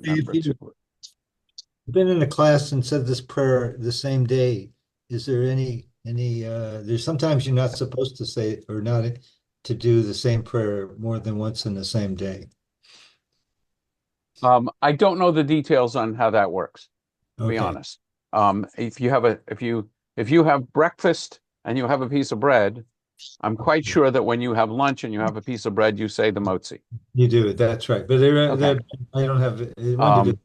remember. If you've been in a class and said this prayer the same day, is there there's sometimes you're not supposed to say it or not to do the same prayer more than once in the same day. I don't know the details on how that works, to be Okay. honest. If you have breakfast and you have a piece of bread, I'm quite sure that when you have lunch and you have a piece of bread, you say the motzi. You do, that's right. But Okay. I don't have one to do. Um,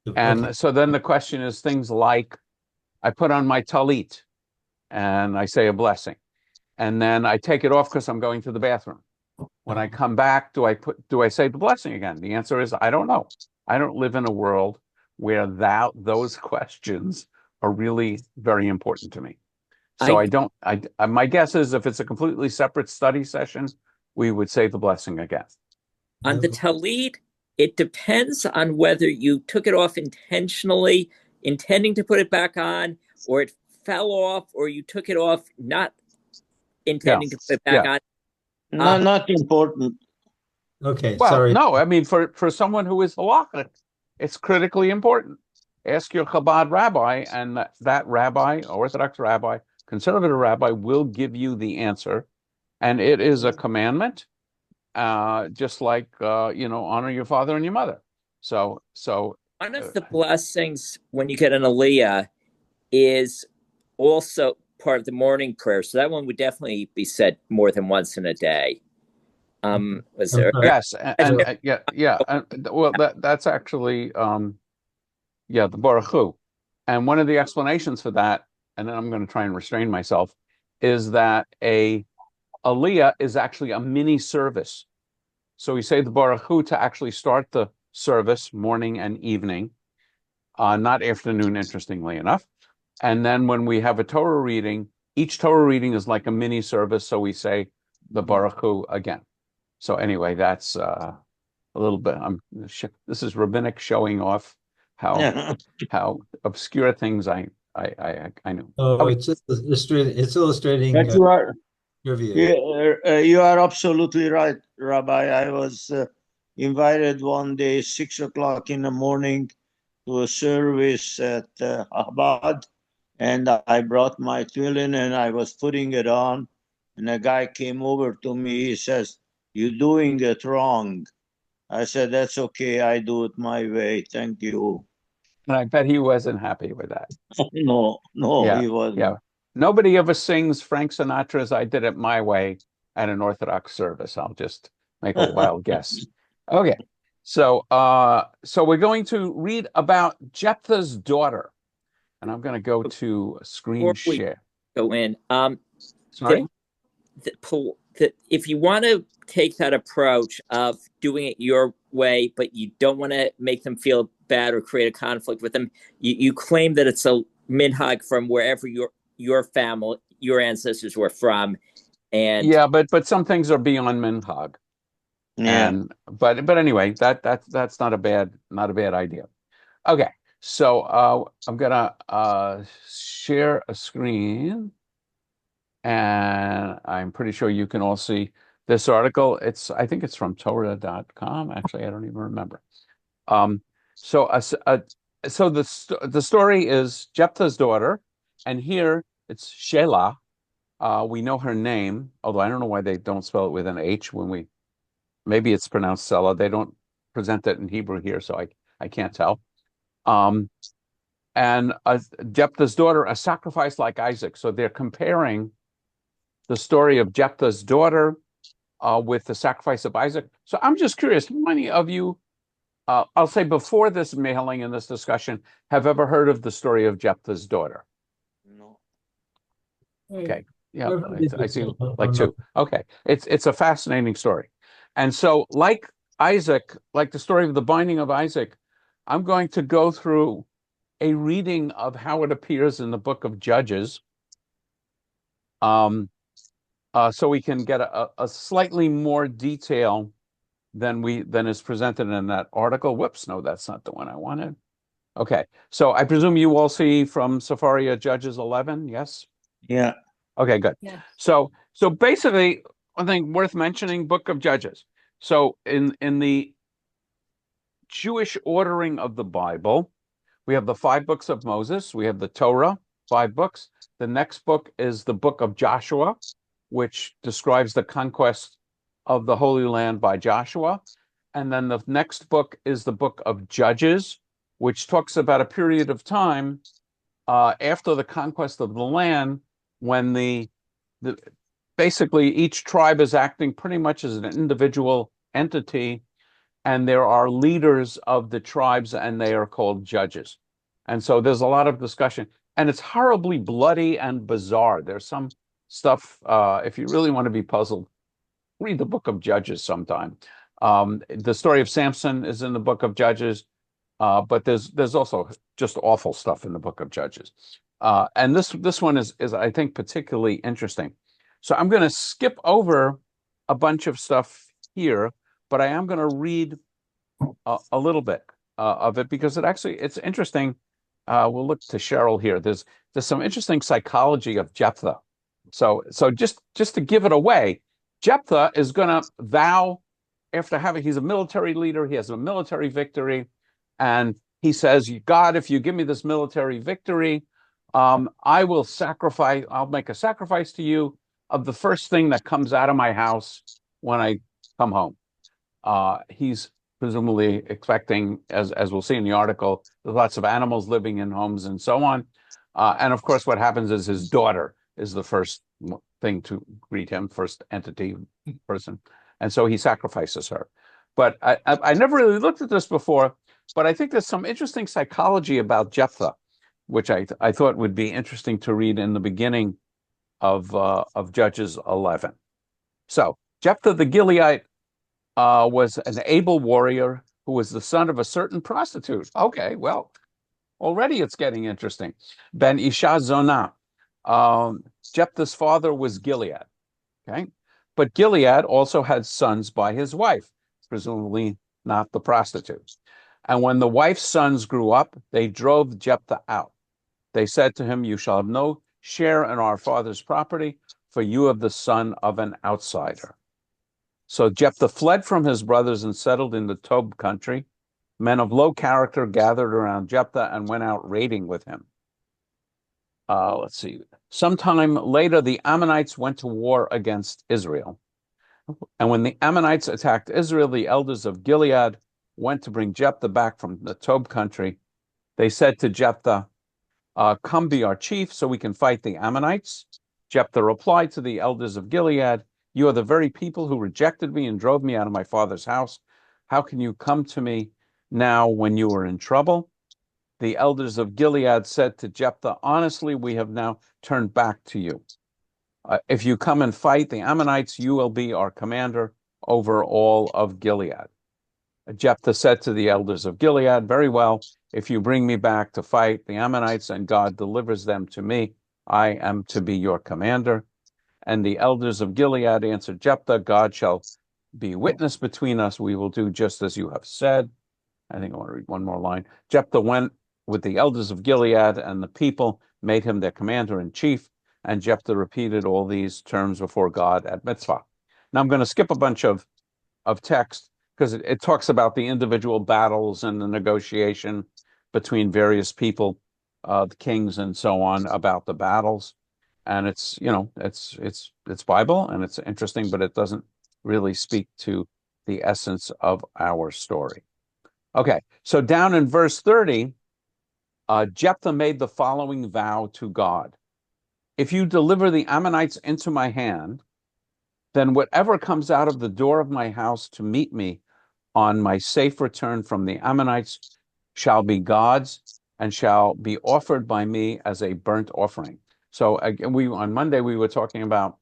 Okay. and so then the question is things like I put on my talit and I say a blessing, and then I take it off because I'm going to the bathroom. When I come back, do I say the blessing again? The answer is I don't know. I don't live in a world where those questions are really very important to me. So I I don't. My guess is if it's a completely separate study session, we would say the blessing again. On the Talid, it depends on whether you took it off intentionally, intending to put it back on, or it fell off, or you took it off not Yeah, intending to put it back yeah. on. No, not important. Okay, Well, sorry. no, I mean for someone who is halakhic, it's critically important. Ask your Chabad rabbi, and that rabbi, Orthodox rabbi, conservative rabbi, will give you the answer, and it is a commandment, just like honor your father and your mother. So One of the blessings when you get an aliyah is also part of the morning prayer. So that one would definitely be said more than once in a day. Was I'm there? sorry. yes, and yeah, well, that's actually yeah, the Baruch Hu. And one of the explanations for that, and then I'm going to try and restrain myself, is that a aliyah is actually a mini service. So we say the Baruch Hu to actually start the service morning and evening, not afternoon, interestingly enough. And then when we have a Torah reading, each Torah reading is like a mini service. So we say the Baruch Hu again. So anyway, that's a little bit. This is rabbinic showing off how how obscure things I knew. Oh, Okay. it's illustrating But trivia. you are absolutely right, Rabbi. I was invited one day, 6 o'clock in the morning, to a service at Chabad, and I brought my tefillin and I was putting it on, and a guy came over to me. He says, "You're doing it wrong." I said, "That's okay. I do it my way. Thank you." And I bet he wasn't happy with that. No, no, Yeah, he wasn't. yeah. Nobody ever sings Frank Sinatra's "I Did It My Way" at an Orthodox service. I'll just make a wild guess. Okay. So we're going to read about Jephthah's daughter. And I'm going to go to screen Before we share. go in, Sorry? if you want to take that approach of doing it your way, but you don't want to make them feel bad or create a conflict with them, you claim that it's a minhag from wherever your family, your ancestors were from, and Yeah, but some things are beyond minhag. Yeah. And but anyway, that's not a bad idea. Okay. So I'm gonna share a screen, and I'm pretty sure you can all see this article. I think it's from Torah.com. Actually, I don't even remember. Um, so so the story is Jephthah's daughter, and here it's Seila. We know her name, although I don't know why they don't spell it with an H maybe it's pronounced Selah. They don't present it in Hebrew here, so I can't tell. Um, and Jephthah's daughter, a sacrifice like Isaac. So they're comparing the story of Jephthah's daughter with the sacrifice of Isaac. So I'm just curious, how many of you, I'll say before this mailing and this discussion, have ever heard of the story of Jephthah's daughter? No. Okay. Yeah, I've heard it I see before, like two. Okay. It's a fascinating story. And so like Isaac, like the story of the binding of Isaac, I'm going to go through a reading of how it appears in the book of Judges. So we can get a slightly more detail than is presented in that article. Whoops, no, that's not the one I wanted. Okay. So I presume you all see from Sefaria Judges 11, yes? Yeah. Okay, good. yeah. So basically, one thing worth mentioning, Book of Judges. So in the Jewish ordering of the Bible, we have the 5 books of Moses. We have the Torah, 5 books. The next book is the book of Joshua, which describes the conquest of the Holy Land by Joshua. And then the next book is the book of Judges, which talks about a period of time after the conquest of the land, when basically each tribe is acting pretty much as an individual entity, and there are leaders of the tribes, and they are called judges. And so there's a lot of discussion, and it's horribly bloody and bizarre. There's some stuff, if you really want to be puzzled, read the book of Judges sometime. The story of Samson is in the book of Judges, but there's also just awful stuff in the book of Judges. And this one is I think particularly interesting. So I'm going to skip over a bunch of stuff here, but I am going to read a little bit of it because it's interesting. We'll look to Cheryl here. There's some interesting psychology of Jephtha. So just to give it away, Jephtha is going to vow after he's a military leader, he has a military victory, and he says, God, if you give me this military victory, I'll make a sacrifice to you of the first thing that comes out of my house when I come home. He's presumably expecting, as we'll see in the article, there's lots of animals living in homes and so on. And of course, what happens is his daughter is the first thing to greet him, first entity person. And so he sacrifices her. But I never really looked at this before, but I think there's some interesting psychology about Jephtha, which I thought would be interesting to read in the beginning of Judges 11. So Jephtha the Gileadite was an able warrior who was the son of a certain prostitute. Okay, well, already it's getting interesting. Ben Isha Zonah. Jephthah's father was Gilead. Okay, but Gilead also had sons by his wife, presumably not the prostitute. And when the wife's sons grew up, they drove Jephtha out. They said to him, you shall have no share in our father's property, for you are the son of an outsider. So Jephtha fled from his brothers and settled in the Tob country. Men of low character gathered around Jephtha and went out raiding with him. Let's see. Sometime later, the Ammonites went to war against Israel. And when the Ammonites attacked Israel, the elders of Gilead went to bring Jephtha back from the Tob country. They said to Jephtha, come be our chief so we can fight the Ammonites. Jephtha replied to the elders of Gilead, you are the very people who rejected me and drove me out of my father's house. How can you come to me now when you are in trouble? The elders of Gilead said to Jephtha, honestly, we have now turned back to you. If you come and fight the Ammonites, you will be our commander over all of Gilead. Jephtha said to the elders of Gilead, very well, if you bring me back to fight the Ammonites and God delivers them to me, I am to be your commander. And the elders of Gilead answered Jephtha, God shall be witness between us. We will do just as you have said. I think I want to read one more line. Jephtha went with the elders of Gilead, and the people made him their commander in chief. And Jephtha repeated all these terms before God at Mitzvah. Now I'm going to skip a bunch of text because it talks about the individual battles and the negotiation between various people, the kings and so on, about the battles. And it's Bible and it's interesting, but it doesn't really speak to the essence of our story. Okay, so down in verse 30, Jephtha made the following vow to God. If you deliver the Ammonites into my hand, then whatever comes out of the door of my house to meet me on my safe return from the Ammonites shall be God's and shall be offered by me as a burnt offering. So again, on Monday, we were talking about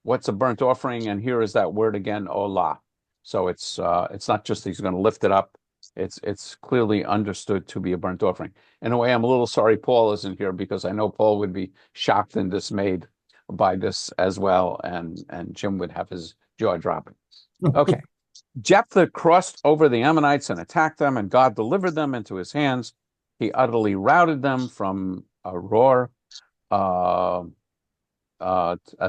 what's a burnt offering, and here is that word again, olah. So it's not just he's going to lift it up. It's clearly understood to be a burnt offering. In a way, I'm a little sorry Paul isn't here because I know Paul would be shocked and dismayed by this as well, and Jim would have his jaw dropping. Okay. Jephtha crossed over the Ammonites and attacked them, and God delivered them into his hands. He utterly routed them from Aroer, as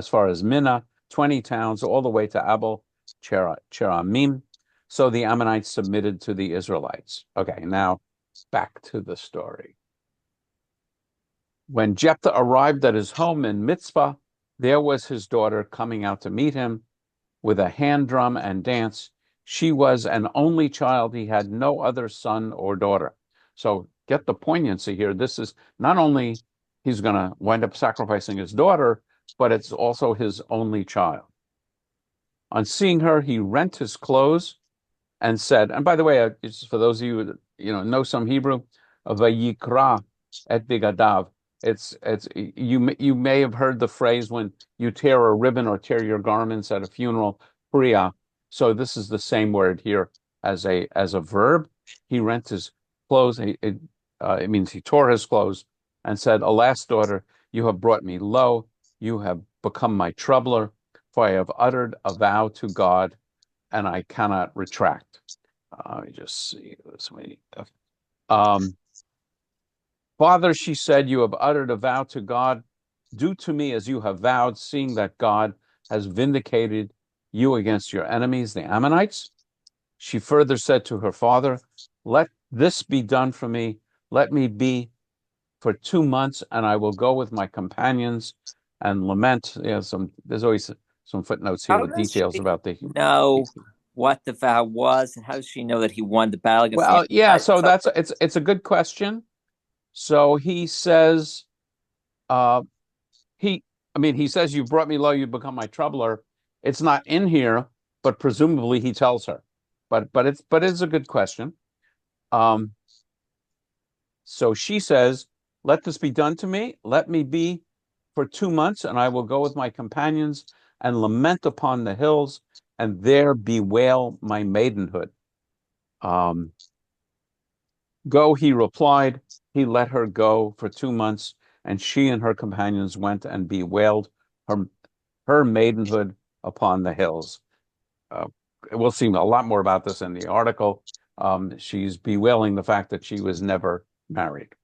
far as Minna, 20 towns, all the way to Abel Cheramim. So the Ammonites submitted to the Israelites. Okay, now back to the story. When Jephthah arrived at his home in Mizpah, there was his daughter coming out to meet him with a hand drum and dance. She was an only child. He had no other son or daughter. So get the poignancy here. This is not only he's going to wind up sacrificing his daughter, but it's also his only child. On seeing her, he rent his clothes and said, and by the way, just for those of you who know some Hebrew, vayikra et bigadav. It's you may have heard the phrase when you tear a ribbon or tear your garments at a funeral, priya. So this is the same word here as a verb. He rent his clothes. It means he tore his clothes and said, "Alas, daughter, you have brought me low. You have become my troubler, for I have uttered a vow to God, and I cannot retract." Let me just see this way. Father, she said, you have uttered a vow to God. Do to me as you have vowed, seeing that God has vindicated you against your enemies, the Ammonites. She further said to her father, let this be done for me. Let me be for 2 months, and I will go with my companions and lament. There's always some footnotes here with details about the know what the vow was, and how does she know that he won the battle against well, yeah, so it's a good question. So he says, he says, you've brought me low, you've become my troubler. It's not in here, but presumably he tells her. But it's a good question. So she says, let this be done to me. Let me be for 2 months, and I will go with my companions and lament upon the hills, and there bewail my maidenhood. Go, he replied. He let her go for 2 months, and she and her companions went and bewailed her maidenhood upon the hills. We'll see a lot more about this in the article. She's bewailing the fact that she was never married.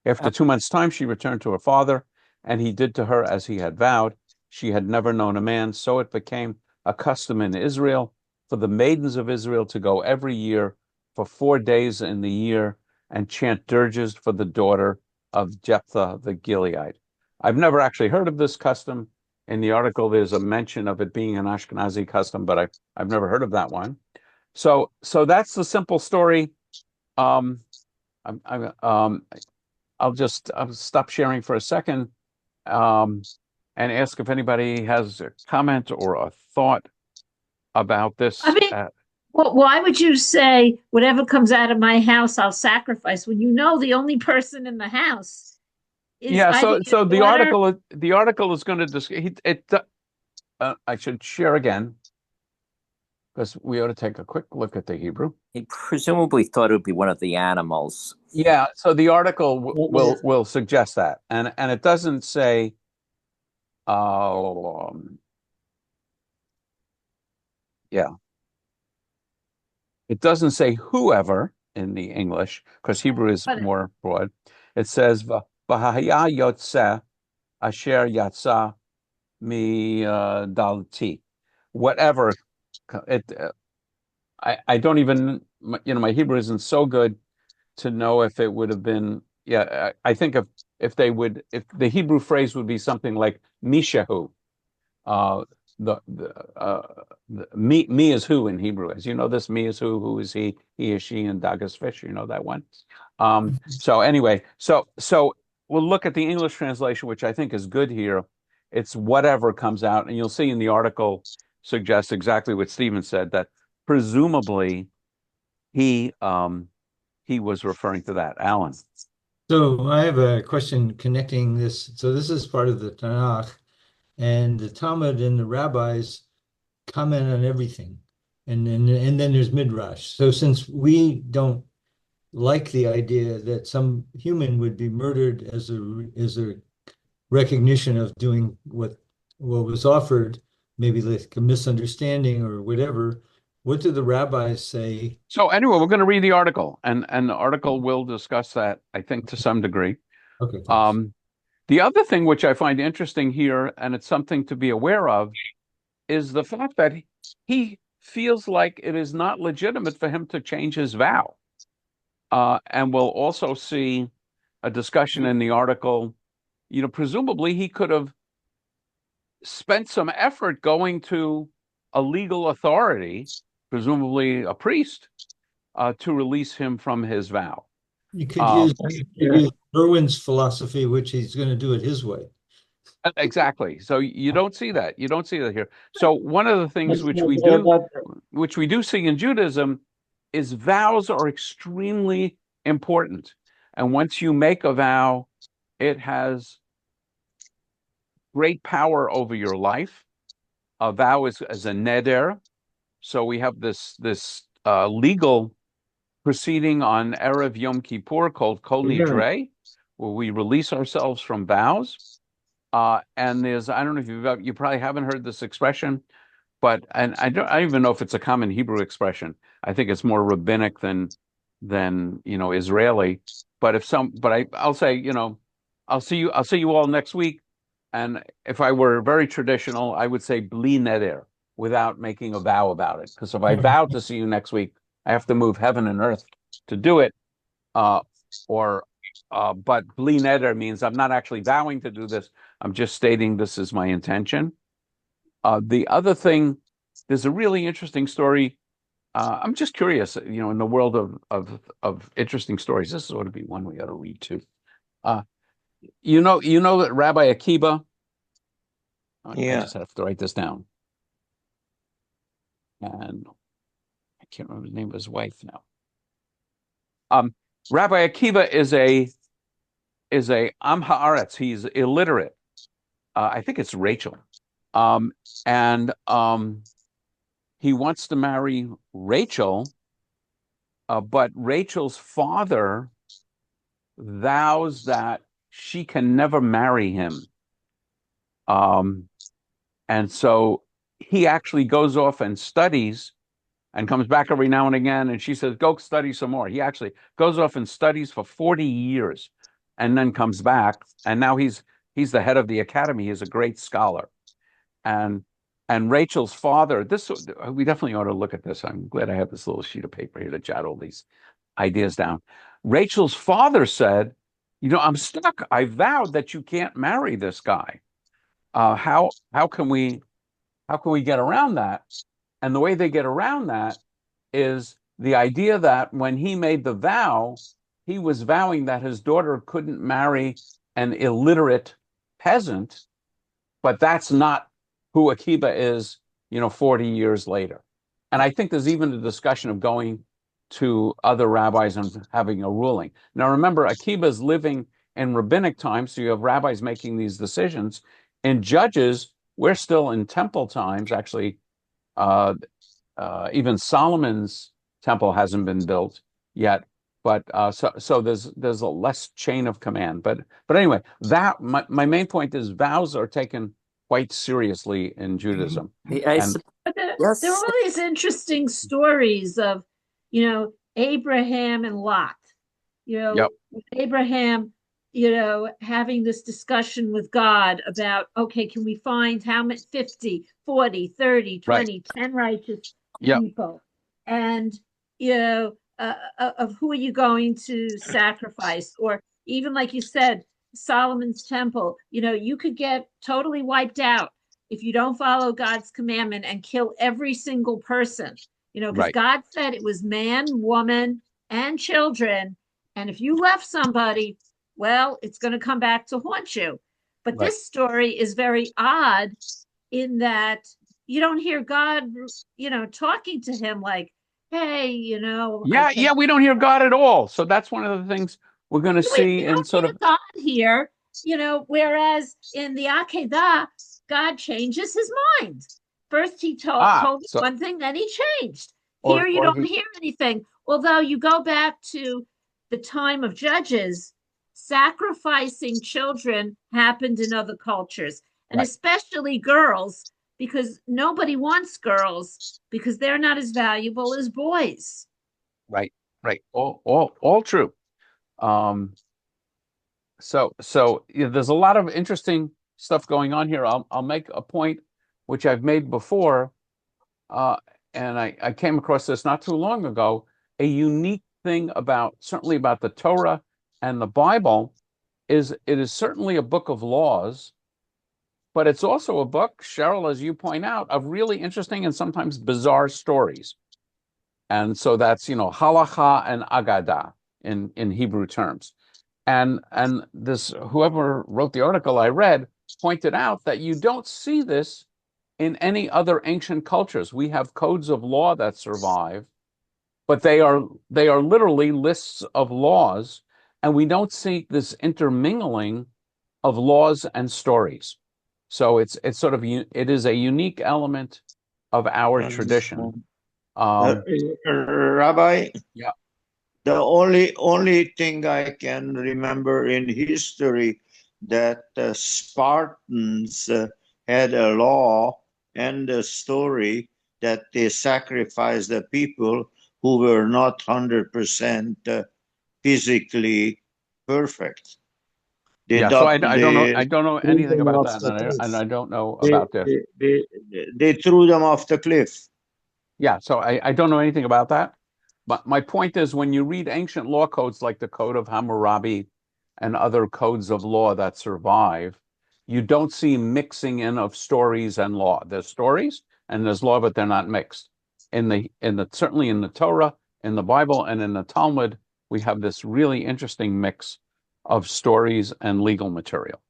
After 2 months' time, she returned to her father, and he did to her as he had vowed. She had never known a man, so it became a custom in Israel for the maidens of Israel to go every year for 4 days in the year and chant dirges for the daughter of Jephtha the Gilead. I've never actually heard of this custom. In the article, there's a mention of it being an Ashkenazi custom, but I've never heard of that one. So that's the simple story. I'll stop sharing for a second and ask if anybody has a comment or a thought about this. I mean, well, why would you say whatever comes out of my house, I'll sacrifice when you know the only person in the house is so the article is going to discuss it. I should share again because we ought to take a quick look at the Hebrew. He presumably thought it would be one of the animals. Yeah, so the article will suggest that, and it doesn't say. It doesn't say whoever in the English, because Hebrew is more broad. It says V'haya yotzeh asher yatsa mi dalti. Whatever. I don't even, my Hebrew isn't so good to know if it would have been. Yeah, I think if the Hebrew phrase would be something like mishahu. Me is who in Hebrew, as you know. This me is who is he is she, and Dagas fish, you know that one. So anyway, so we'll look at the English translation, which I think is good here. It's whatever comes out, and you'll see in the article suggests exactly what Stephen said, that presumably he was referring to that. Alan. So I have a question connecting this. So this is part of the Tanakh, and the Talmud and the rabbis comment on everything. And then there's Midrash. So since we don't like the idea that some human would be murdered as a recognition of doing what was offered, maybe like a misunderstanding or whatever, what do the rabbis say? So anyway, we're going to read the article, and the article will discuss that, I think, to some degree. Okay. Thanks. The other thing which I find interesting here, and it's something to be aware of, is the fact that he feels like it is not legitimate for him to change his vow. And we'll also see a discussion in the article. Presumably he could have spent some effort going to a legal authority, presumably a priest, to release him from his vow. You could use Irwin's philosophy, which he's going to do it his way. Exactly. So you don't see that. You don't see that here. So one of the things which we do see in Judaism is vows are extremely important. And once you make a vow, it has great power over your life. A vow is as a neder. So we have this legal proceeding on Erev Yom Kippur called Kol Nidre, where we release ourselves from vows. And there's, I don't know if you probably haven't heard this expression, but I don't even know if it's a common Hebrew expression. I think it's more rabbinic than Israeli. But I'll say, I'll see you all next week. And if I were very traditional, I would say bli neder, without making a vow about it. Because if I vow to see you next week, I have to move heaven and earth to do it. But bli neder means I'm not actually vowing to do this. I'm just stating this is my intention. The other thing, there's a really interesting story. I'm just curious, in the world of interesting stories, this ought to be one we ought to read too. You know that Rabbi Akiba. I just have to write this down. And I can't remember the name of his wife now. Rabbi Akiba is a Am Haaretz. He's illiterate. I think it's Rachel. And he wants to marry Rachel, but Rachel's father vows that she can never marry him. And so he actually goes off and studies and comes back every now and again. And she says, go study some more. He actually goes off and studies for 40 years and then comes back. And now he's the head of the academy. He's a great scholar. And Rachel's father, we definitely ought to look at this. I'm glad I have this little sheet of paper here to jot all these ideas down. Rachel's father said, I'm stuck. I vowed that you can't marry this guy. How can we get around that? And the way they get around that is the idea that when he made the vow, he was vowing that his daughter couldn't marry an illiterate peasant, but that's not who Akiba is, 40 years later. And I think there's even a discussion of going to other rabbis and having a ruling. Now, remember, Akiba is living in rabbinic times, so you have rabbis making these decisions. In Judges, we're still in temple times. Actually, even Solomon's temple hasn't been built yet. But so there's a less chain of command. But anyway, that my main point is vows are taken quite seriously in Judaism. There are all these interesting stories of, Abraham and Lot. Abraham, having this discussion with God about, okay, can we find how much 50, 40, 30, 20, right. 10 righteous people? And, of who are you going to sacrifice? Or even like you said, Solomon's temple, you could get totally wiped out if you don't follow God's commandment and kill every single person, because right. God said it was man, woman, and children. And if you left somebody, well, it's going to come back to haunt you. But right. This story is very odd in that you don't hear God, talking to him like, hey, Yeah, we don't hear God at all. So that's one of the things we're going to see in sort of God here, whereas in the Akedah, God changes his mind. First he told one thing, then he changed. Here you don't hear anything. Although you go back to the time of Judges, sacrificing children happened in other cultures, and right. Especially girls, because nobody wants girls because they're not as valuable as boys. Right. All true. So there's a lot of interesting stuff going on here. I'll make a point which I've made before. I came across this not too long ago, a unique thing certainly about the Torah and the Bible is it is certainly a book of laws, but it's also a book, Cheryl, as you point out, of really interesting and sometimes bizarre stories. And so that's, halacha and agadah in Hebrew terms. And this, whoever wrote the article I read pointed out that you don't see this in any other ancient cultures. We have codes of law that survive, but they are literally lists of laws, and we don't see this intermingling of laws and stories. So it's sort of it is a unique element of our tradition. Rabbi, yeah, the only thing I can remember in history that the Spartans had a law and a story that they sacrificed the people who were not 100% physically perfect. So I don't know anything about that, and I don't know about this. They threw them off the cliff. Yeah, so I don't know anything about that. But my point is, when you read ancient law codes like the Code of Hammurabi and other codes of law that survive, you don't see mixing in of stories and law. There's stories and there's law, but they're not mixed. Certainly in the Torah, in the Bible, and in the Talmud, we have this really interesting mix of stories and legal material.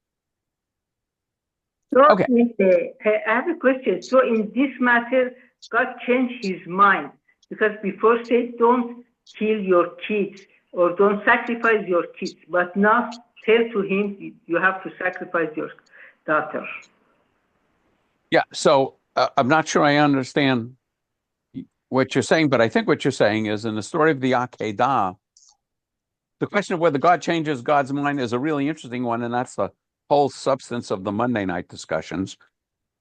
So okay. I have a question. So in this matter, God changed his mind, because before said don't kill your kids or don't sacrifice your kids, but now tell to him you have to sacrifice your daughter. Yeah, so I'm not sure I understand what you're saying, but I think what you're saying is in the story of the Akedah, the question of whether God changes God's mind is a really interesting one, and that's the whole substance of the Monday night discussions.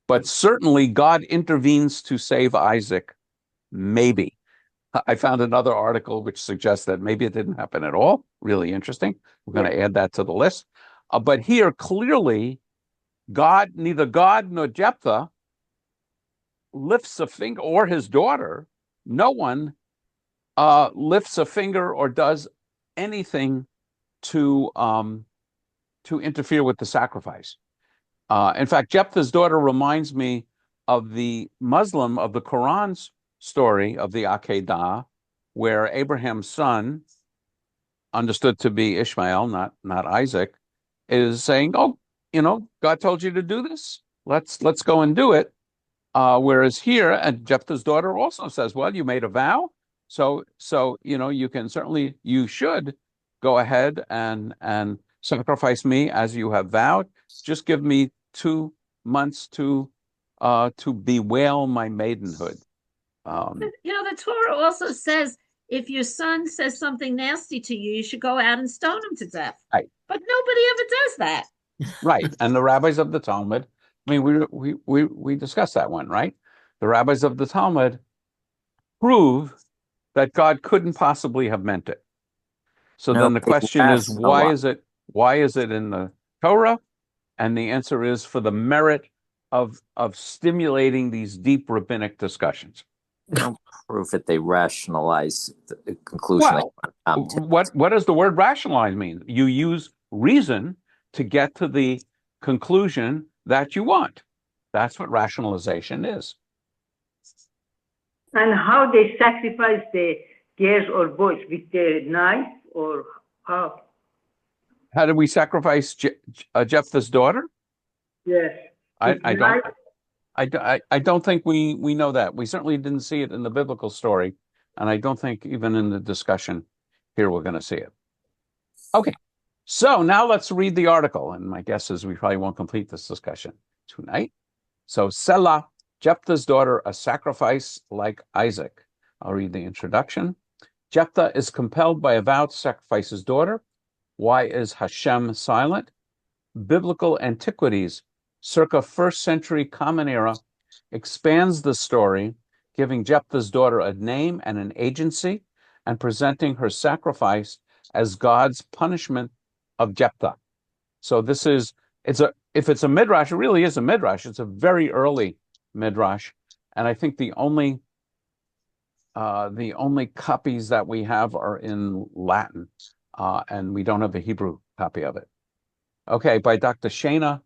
But certainly God intervenes to save Isaac. Maybe. I found another article which suggests that maybe it didn't happen at all. Really interesting. We're going to add that to the list. But here, clearly, neither God nor Jephtha lifts a finger, or his daughter. No one lifts a finger or does anything to interfere with the sacrifice. In fact, Jephthah's daughter reminds me of the Quran's story of the Akedah, where Abraham's son, understood to be Ishmael, not Isaac, is saying, "Oh, God told you to do this. Let's go and do it." Whereas here, and Jephthah's daughter also says, "Well, you made a vow, so you should go ahead and sacrifice me as you have vowed. Just give me 2 months to bewail my maidenhood." The Torah also says if your son says something nasty to you, you should go out and stone him to death. Right. But nobody ever does that. Right. And the rabbis of the Talmud, I mean, we discussed that one, right? The rabbis of the Talmud prove that God couldn't possibly have meant it. So then the question is, why is it in the Torah? And the answer is for the merit of stimulating these deep rabbinic discussions. No proof that they rationalize the conclusion. Well, what does the word rationalize mean? You use reason to get to the conclusion that you want. That's what rationalization is. And how they sacrifice the girls or boys, with the knife, or how? How did we sacrifice Jephthah's daughter? Yes. I don't think we know that. We certainly didn't see it in the biblical story, and I don't think even in the discussion here we're going to see it. Okay, so now let's read the article, and my guess is we probably won't complete this discussion tonight. So Seila, Jephthah's daughter, a sacrifice like Isaac. I'll read the introduction. Jephtha is compelled by a vow to sacrifice his daughter. Why is Hashem silent? Biblical Antiquities, circa 1st century Common Era, expands the story, giving Jephthah's daughter a name and an agency, and presenting her sacrifice as God's punishment of Jephtha. So if it's a midrash, it really is a midrash. It's a very early midrash, and I think the only the only copies that we have are in Latin, and we don't have a Hebrew copy of it. Okay, by Dr. Shana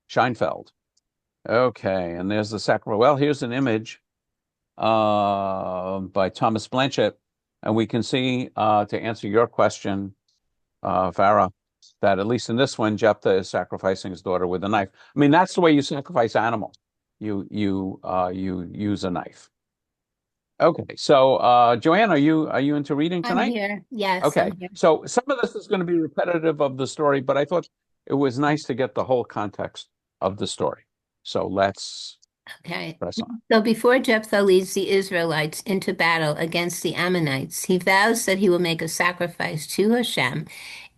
Scheinfeld. Okay, and there's the sacrifice. Well, here's an image by Thomas Blanchett, and we can see, to answer your question, Farah, that at least in this one, Jephtha is sacrificing his daughter with a knife. I mean, that's the way you sacrifice animal. You use a knife. Okay, so Joanne, are you into reading tonight? I'm here. Yes. Okay, I'm here. so some of this is going to be repetitive of the story, but I thought it was nice to get the whole context of the story. So let's Okay. press on. So before Jephthah leads the Israelites into battle against the Ammonites, he vows that he will make a sacrifice to Hashem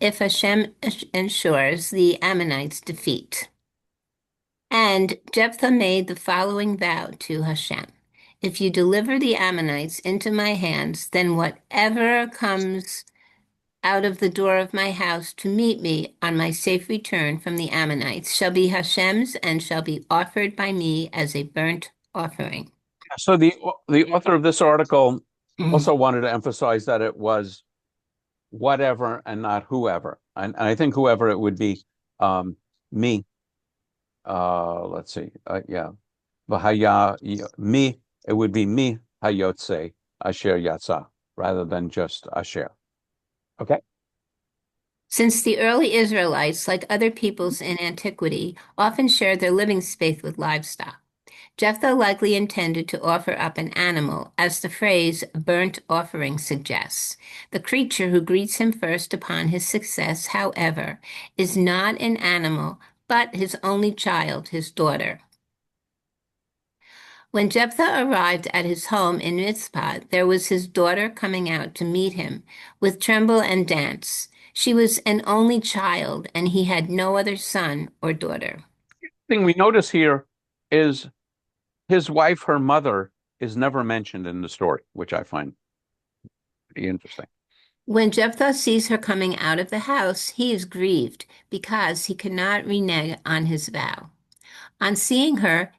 if Hashem ensures the Ammonites' defeat. And Jephthah made the following vow to Hashem. If you deliver the Ammonites into my hands, then whatever comes out of the door of my house to meet me on my safe return from the Ammonites shall be Hashem's and shall be offered by me as a burnt offering. So the author of this article also wanted to emphasize that it was whatever and not whoever. And I think whoever it would be me. Let's see. Yeah. Me, it would be me hayotse asher yatsa rather than just asher. Okay. Since the early Israelites, like other peoples in antiquity, often shared their living space with livestock, Jephthah likely intended to offer up an animal, as the phrase burnt offering suggests. The creature who greets him first upon his success, however, is not an animal, but his only child, his daughter. When Jephthah arrived at his home in Mizpah, there was his daughter coming out to meet him with tremble and dance. She was an only child, and he had no other son or daughter. The thing we notice here is his wife, her mother, is never mentioned in the story, which I find pretty interesting. When Jephthah sees her coming out of the house, he is grieved because he cannot renege on his vow. On seeing her,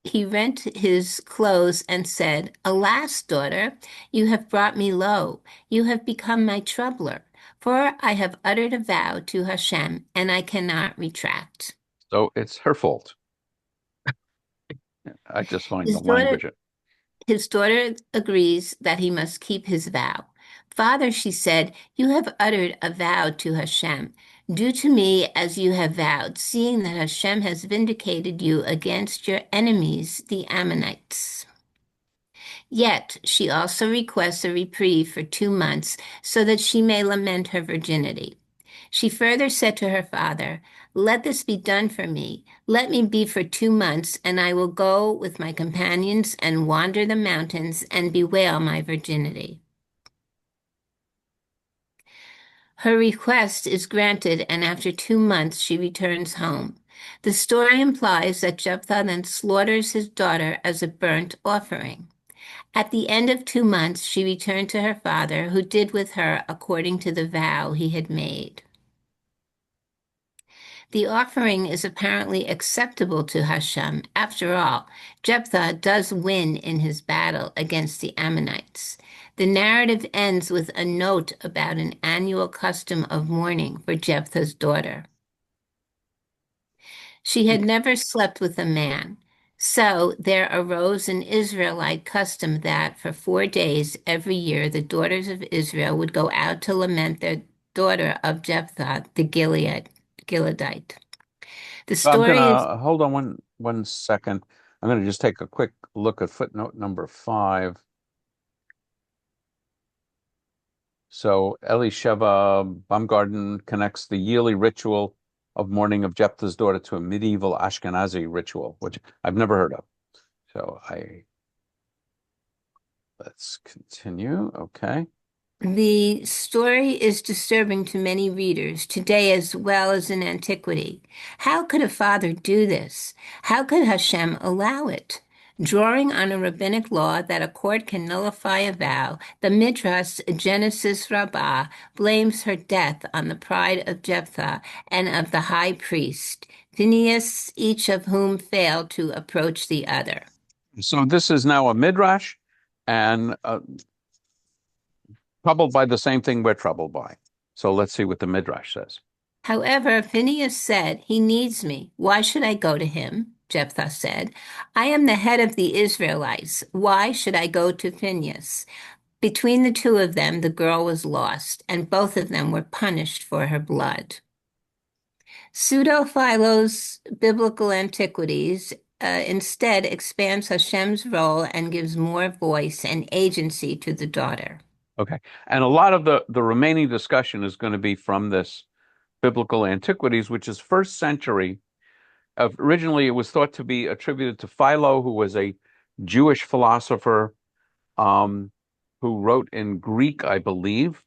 he rent his clothes and said, Alas, daughter, you have brought me low. You have become my troubler. For I have uttered a vow to Hashem, and I cannot retract. So it's her fault. I just find His the language. His daughter agrees that he must keep his vow. Father, she said, you have uttered a vow to Hashem. Do to me as you have vowed, seeing that Hashem has vindicated you against your enemies, the Ammonites. Yet she also requests a reprieve for 2 months so that she may lament her virginity. She further said to her father, Let this be done for me. Let me be for 2 months, and I will go with my companions and wander the mountains and bewail my virginity. Her request is granted, and after 2 months she returns home. The story implies that Jephthah then slaughters his daughter as a burnt offering. At the end of 2 months, she returned to her father, who did with her according to the vow he had made. The offering is apparently acceptable to Hashem. After all, Jephthah does win in his battle against the Ammonites. The narrative ends with a note about an annual custom of mourning for Jephthah's daughter. She had never slept with a man. So there arose an Israelite custom that for 4 days every year the daughters of Israel would go out to lament their daughter of Jephthah, the Gileadite. The story Hold on one second. I'm going to just take a quick look at footnote number 5. So Elisheva Baumgarten connects the yearly ritual of mourning of Jephthah's daughter to a medieval Ashkenazi ritual, which I've never heard of. So let's continue. Okay. The story is disturbing to many readers today as well as in antiquity. How could a father do this? How could Hashem allow it? Drawing on a rabbinic law that a court can nullify a vow, the Midrash Genesis Rabbah blames her death on the pride of Jephthah and of the high priest, Phinehas, each of whom failed to approach the other. So this is now a Midrash, and troubled by the same thing we're troubled by. So let's see what the Midrash says. However, Phinehas said, "He needs me. Why should I go to him?" Jephthah said, "I am the head of the Israelites. Why should I go to Phinehas?" Between the two of them, the girl was lost, and both of them were punished for her blood. Pseudo-Philo's Biblical Antiquities instead expands Hashem's role and gives more voice and agency to the daughter. Okay. And a lot of the remaining discussion is going to be from this Biblical Antiquities, which is first century. Originally, it was thought to be attributed to Philo, who was a Jewish philosopher who wrote in Greek, I believe,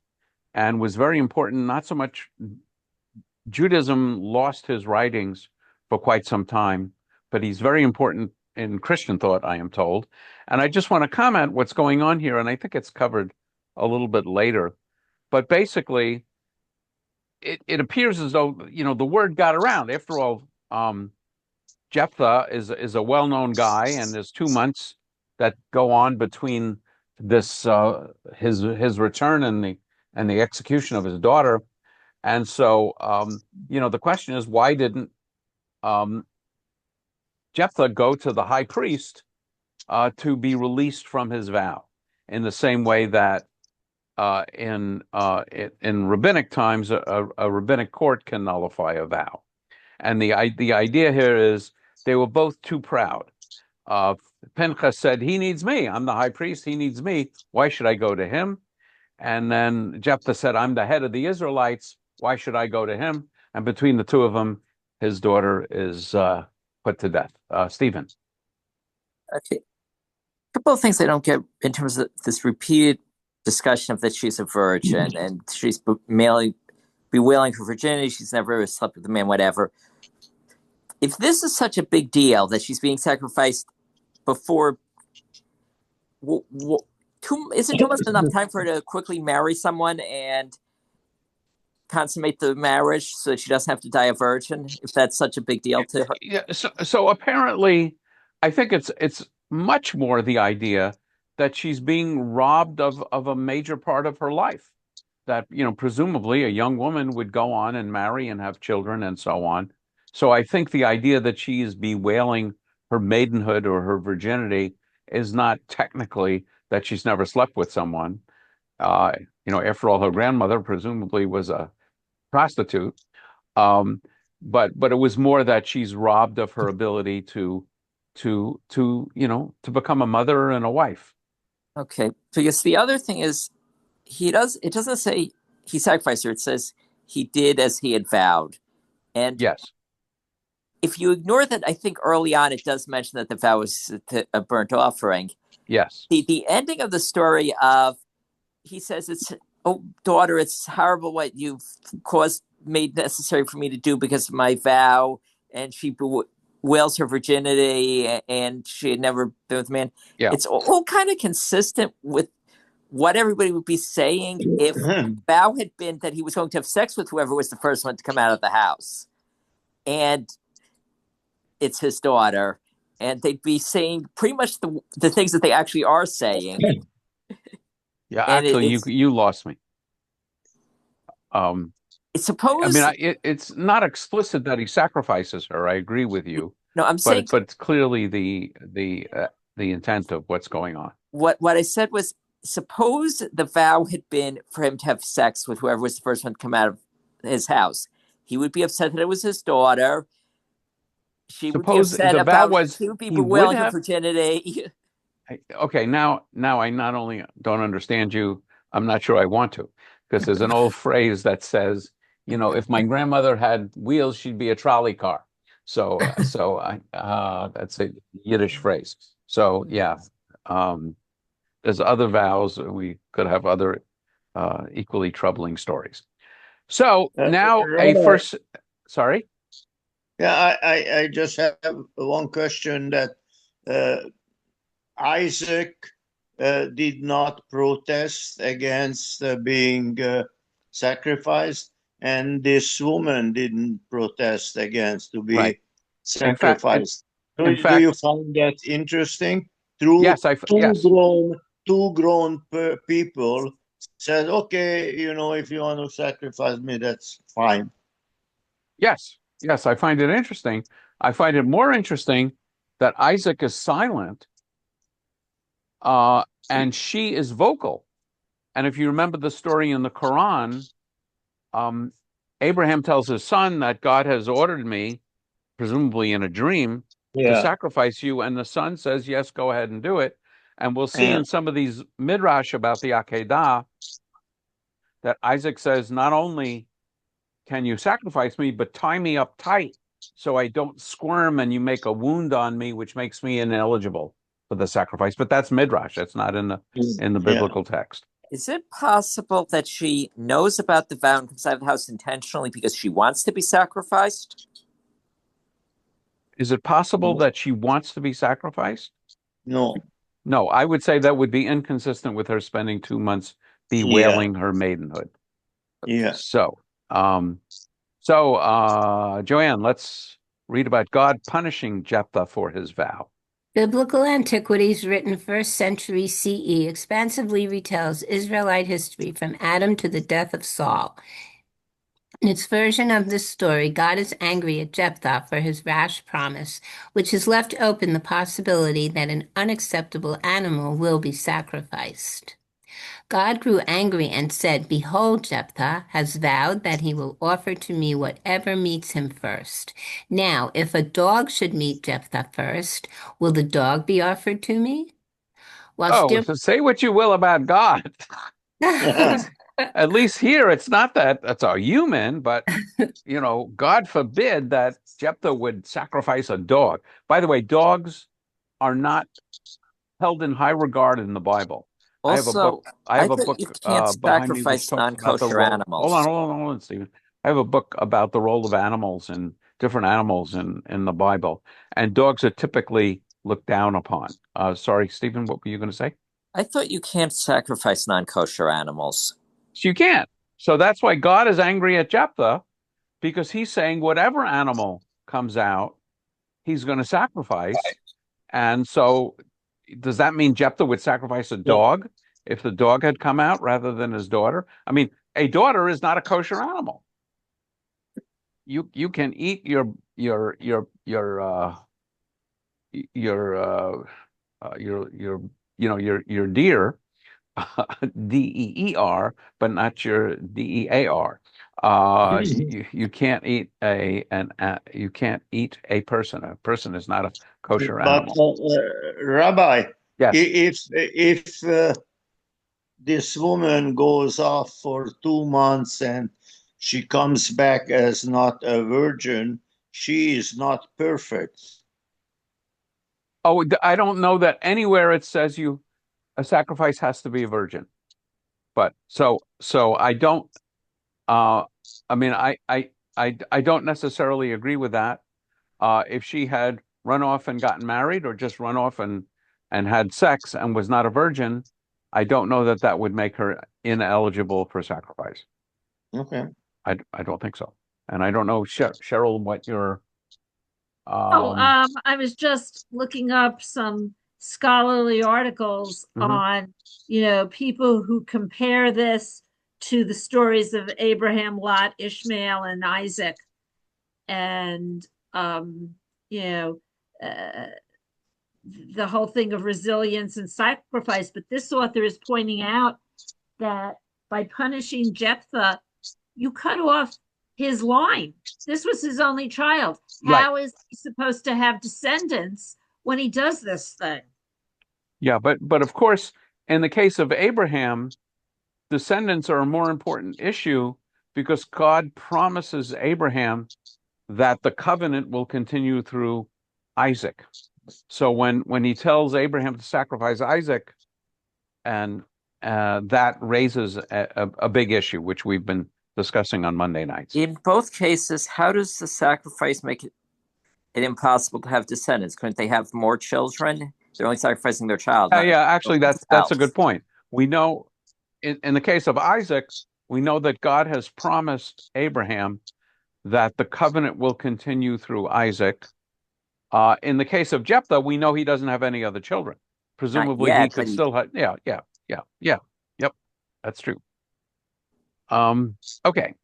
and was very important. Not so much Judaism lost his writings for quite some time, but he's very important in Christian thought, I am told. And I just want to comment what's going on here, and I think it's covered a little bit later. But basically, it appears as though, the word got around. After all, Jephtha is a well-known guy, and there's 2 months that go on between this his return and the execution of his daughter. And so, the question is, why didn't Jephtha go to the high priest to be released from his vow, in the same way that in rabbinic times a rabbinic court can nullify a vow? And the idea here is they were both too proud. Pinchas said, "He needs me. I'm the high priest. He needs me. Why should I go to him?" And then Jephthah said, "I'm the head of the Israelites. Why should I go to him?" And between the two of them, his daughter is put to death. Stephen. Okay. A couple of things I don't get in terms of this repeated discussion of that she's a virgin and she's bewailing her virginity. She's never slept with a man, whatever. If this is such a big deal that she's being sacrificed before, isn't 2 months enough time for her to quickly marry someone and consummate the marriage so that she doesn't have to die a virgin, if that's such a big deal to her? Yeah. So apparently, I think it's much more the idea that she's being robbed of a major part of her life. That, presumably a young woman would go on and marry and have children and so on. So I think the idea that she is bewailing her maidenhood or her virginity is not technically that she's never slept with someone. After all, her grandmother presumably was a prostitute. But it was more that she's robbed of her ability to become a mother and a wife. Okay. Because the other thing is, it doesn't say he sacrificed her. It says he did as he had vowed. And yes, if you ignore that, I think early on it does mention that the vow was a burnt offering. Yes. The ending of the story of, he says, "Oh, daughter, it's horrible what you've made necessary for me to do because of my vow." And she bewails her virginity and she had never been with a man. Yeah. It's all kind of consistent with what everybody would be saying if the vow had been that he was going to have sex with whoever was the first one to come out of the house. And it's his daughter. And they'd be saying pretty much the things that they actually are saying. Yeah, actually, you lost me. It's supposed. I mean, it's not explicit that he sacrifices her. I agree with you. No, I'm saying, but it's clearly the intent of what's going on. What I said was, suppose the vow had been for him to have sex with whoever was the first one to come out of his house. He would be upset that it was his daughter. She would be upset about he would be bewailing her virginity. Okay, now I not only don't understand you, I'm not sure I want to, because there's an old phrase that says, if my grandmother had wheels, she'd be a trolley car. So that's a Yiddish phrase. So yeah, there's other vows. We could have other equally troubling stories. So now sorry. Yeah, I just have one question that Isaac did not protest against being sacrificed, and this woman didn't protest against to be sacrificed. Do you find that interesting? Yes, Two grown two grown people said, okay, if you want to sacrifice me, that's fine. Yes, yes, I find it interesting. I find it more interesting that Isaac is silent, and she is vocal. And if you remember the story in the Quran, Abraham tells his son that God has ordered me, presumably in a dream, to sacrifice you. And the son says, yes, go ahead and do it. And we'll see in some of these midrash about the Akedah that Isaac says, not only can you sacrifice me, but tie me up tight so I don't squirm and you make a wound on me, which makes me ineligible for the sacrifice. But that's midrash. That's not in the biblical text. Is it possible that she knows about the vow and comes out of the house intentionally because she wants to be sacrificed? Is it possible that she wants to be sacrificed? No. No, I would say that would be inconsistent with her spending 2 months bewailing her maidenhood. Yeah. So, Joanne, let's read about God punishing Jephthah for his vow. Biblical Antiquities, written 1st century CE, expansively retells Israelite history from Adam to the death of Saul. In its version of this story, God is angry at Jephthah for his rash promise, which has left open the possibility that an unacceptable animal will be sacrificed. God grew angry and said, behold, Jephthah has vowed that he will offer to me whatever meets him first. Now, if a dog should meet Jephthah first, will the dog be offered to me? So say what you will about God. At least here, it's not that that's a human, but, God forbid that Jephthah would sacrifice a dog. By the way, dogs are not held in high regard in the Bible. Also, I have a book you can't behind me which sacrifice talks about the non-kosher role. animals. Hold on, Stephen. I have a book about the role of animals and different animals in the Bible, and dogs are typically looked down upon. Sorry, Stephen, what were you going to say? I thought you can't sacrifice non-kosher animals. So you can't. So that's why God is angry at Jephthah, because he's saying whatever animal comes out, he's going to sacrifice. And so does that mean Jephthah would sacrifice a dog if the dog had come out rather than his daughter? I mean, a daughter is not a kosher animal. You can eat your deer, DEER, but not your DEAR. You can't eat you can't eat a person. A person is not a kosher animal. Rabbi, yes, if this woman goes off for 2 months and she comes back as not a virgin, she is not perfect. Oh, I don't know that anywhere it says a sacrifice has to be a virgin. But so I don't. I mean, I don't necessarily agree with that. If she had run off and gotten married, or just run off and had sex and was not a virgin, I don't know that would make her ineligible for sacrifice. Okay. I don't think so. And I don't know, Cheryl, what your I was just looking up some scholarly articles on, people who compare this to the stories of Abraham, Lot, Ishmael, and Isaac. And, the whole thing of resilience and sacrifice. But this author is pointing out that by punishing Jephthah, you cut off his line. This was his only child. How is he supposed to have descendants when he does this thing? Yeah, but of course, in the case of Abraham, descendants are a more important issue because God promises Abraham that the covenant will continue through Isaac. So when he tells Abraham to sacrifice Isaac, and that raises a big issue, which we've been discussing on Monday nights. In both cases, how does the sacrifice make it impossible to have descendants? Couldn't they have more children? They're only sacrificing their child. Actually, that's a good point. We know in the case of Isaac, we know that God has promised Abraham that the covenant will continue through Isaac. In the case of Jephthah, we know he doesn't have any other children. Presumably he yet, could but still have, yeah. Yep, that's true. Okay.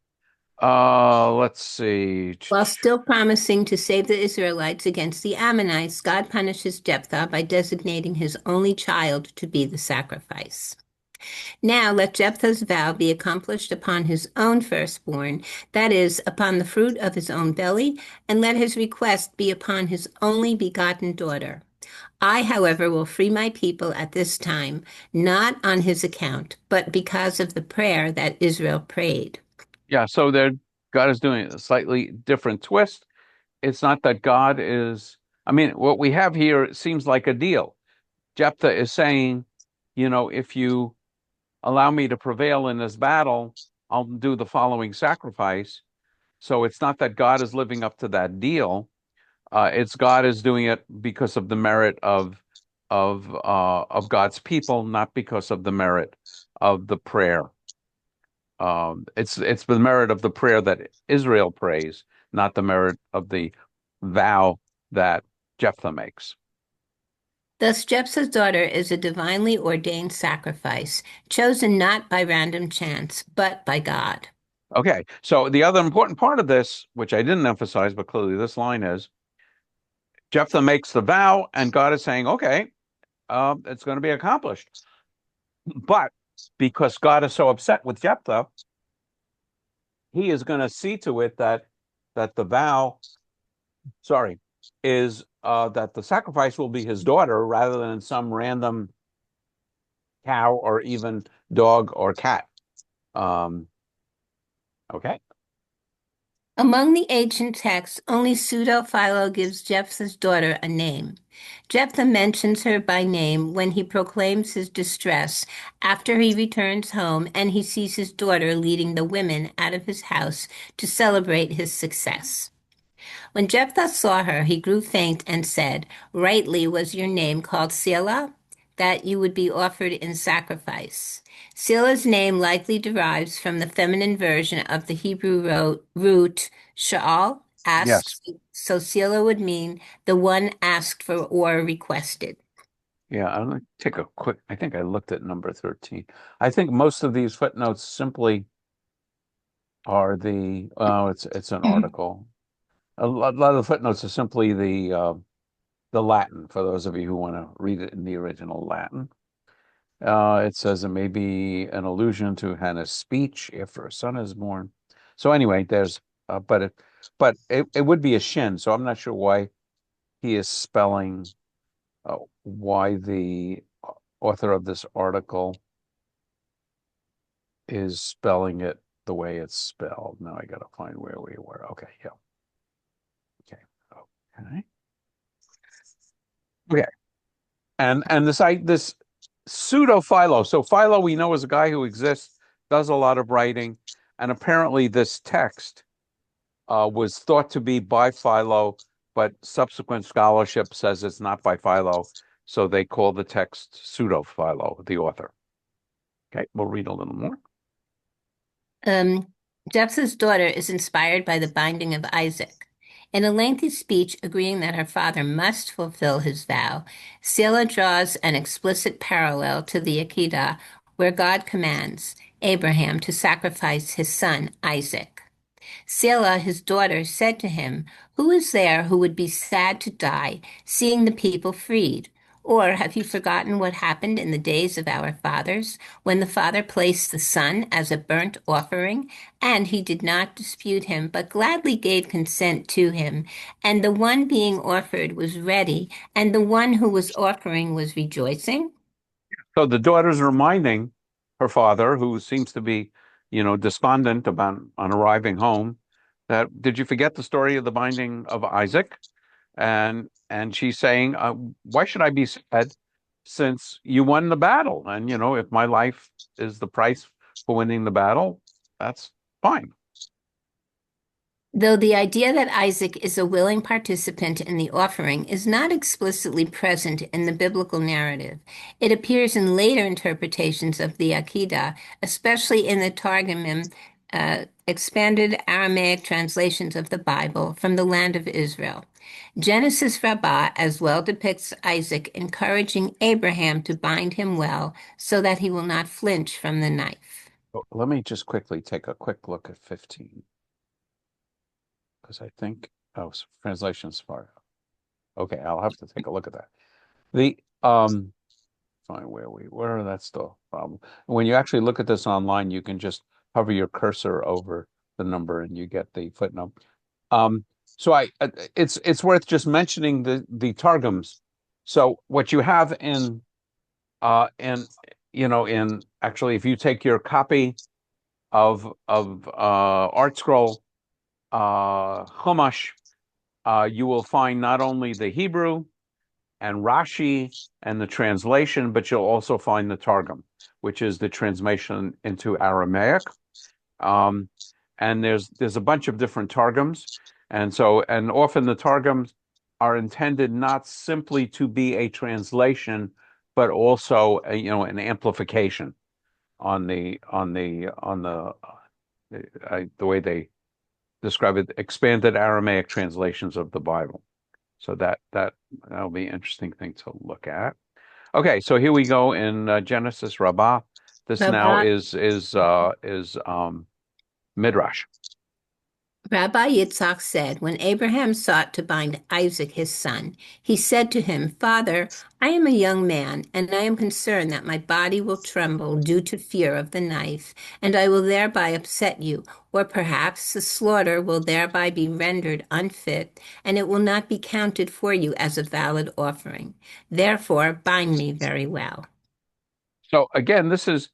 Let's see. While still promising to save the Israelites against the Ammonites, God punishes Jephthah by designating his only child to be the sacrifice. Now let Jephthah's vow be accomplished upon his own firstborn, that is, upon the fruit of his own belly, and let his request be upon his only begotten daughter. I, however, will free my people at this time, not on his account, but because of the prayer that Israel prayed. Yeah, so there, God is doing a slightly different twist. It's not that God is, I mean, what we have here seems like a deal. Jephthah is saying, if you allow me to prevail in this battle, I'll do the following sacrifice. So it's not that God is living up to that deal. It's God is doing it because of the merit of God's people, not because of the merit of the prayer. It's the merit of the prayer that Israel prays, not the merit of the vow that Jephthah makes. Thus, Jephthah's daughter is a divinely ordained sacrifice, chosen not by random chance, but by God. Okay, so the other important part of this, which I didn't emphasize, but clearly this line is, Jephthah makes the vow, and God is saying, okay, it's going to be accomplished. But because God is so upset with Jephthah, he is going to see to it that the vow, is that the sacrifice will be his daughter rather than some random cow or even dog or cat. Okay. Among the ancient texts, only Pseudo-Philo gives Jephthah's daughter a name. Jephthah mentions her by name when he proclaims his distress after he returns home and he sees his daughter leading the women out of his house to celebrate his success. When Jephthah saw her, he grew faint and said, "Rightly was your name called Seila, that you would be offered in sacrifice." Seila's name likely derives from the feminine version of the Hebrew root Sha'al, Yes. asked, so Seila would mean the one asked for or requested. Yeah, I'm going to take a quick, I think I looked at number 13. I think most of these footnotes simply are it's an article. A lot of the footnotes are simply the Latin, for those of you who want to read it in the original Latin. It says it may be an allusion to Hannah's speech after a son is born. So anyway, there's, but it would be a shin. So I'm not sure why he is spelling, why the author of this article is spelling it the way it's spelled. Now I got to find where we were. Okay, yeah. Okay. And this pseudo Philo. So Philo we know is a guy who exists, does a lot of writing, and apparently this text was thought to be by Philo, but subsequent scholarship says it's not by Philo, so they call the text pseudo Philo, the author. Okay, we'll read a little more. Jephthah's daughter is inspired by the binding of Isaac. In a lengthy speech agreeing that her father must fulfill his vow, Seila draws an explicit parallel to the Akedah, where God commands Abraham to sacrifice his son Isaac. Seila, his daughter, said to him, "Who is there who would be sad to die, seeing the people freed? Or have you forgotten what happened in the days of our fathers, when the father placed the son as a burnt offering, and he did not dispute him, but gladly gave consent to him, and the one being offered was ready, and the one who was offering was rejoicing?" So the daughter's reminding her father, who seems to be, despondent about on arriving home, that did you forget the story of the binding of Isaac? And she's saying, why should I be sad since you won the battle? And if my life is the price for winning the battle, that's fine. Though the idea that Isaac is a willing participant in the offering is not explicitly present in the biblical narrative, it appears in later interpretations of the Akedah, especially in the Targumim, expanded Aramaic translations of the Bible from the land of Israel. Genesis Rabbah as well depicts Isaac encouraging Abraham to bind him well so that he will not flinch from the knife. Let me just quickly take a quick look at 15. Because I think, translation's far. Okay, I'll have to take a look at that. The fine, where that's still a problem. When you actually look at this online, you can just hover your cursor over the number and you get the footnote. So it's worth just mentioning the targums. So what you have in actually, if you take your copy of Art Scroll Chumash, you will find not only the Hebrew and Rashi and the translation, but you'll also find the Targum, which is the translation into Aramaic. And there's a bunch of different Targums, and often the Targums are intended not simply to be a translation, but also an amplification on the way they describe it, expanded Aramaic translations of the Bible. So that'll be an interesting thing to look at. Okay, so here we go in Genesis Rabbah. This now is Midrash. Rabbi Yitzhak said, when Abraham sought to bind Isaac his son, he said to him, Father, I am a young man, and I am concerned that my body will tremble due to fear of the knife, and I will thereby upset you, or perhaps the slaughter will thereby be rendered unfit, and it will not be counted for you as a valid offering. Therefore, bind me very well. So again, this is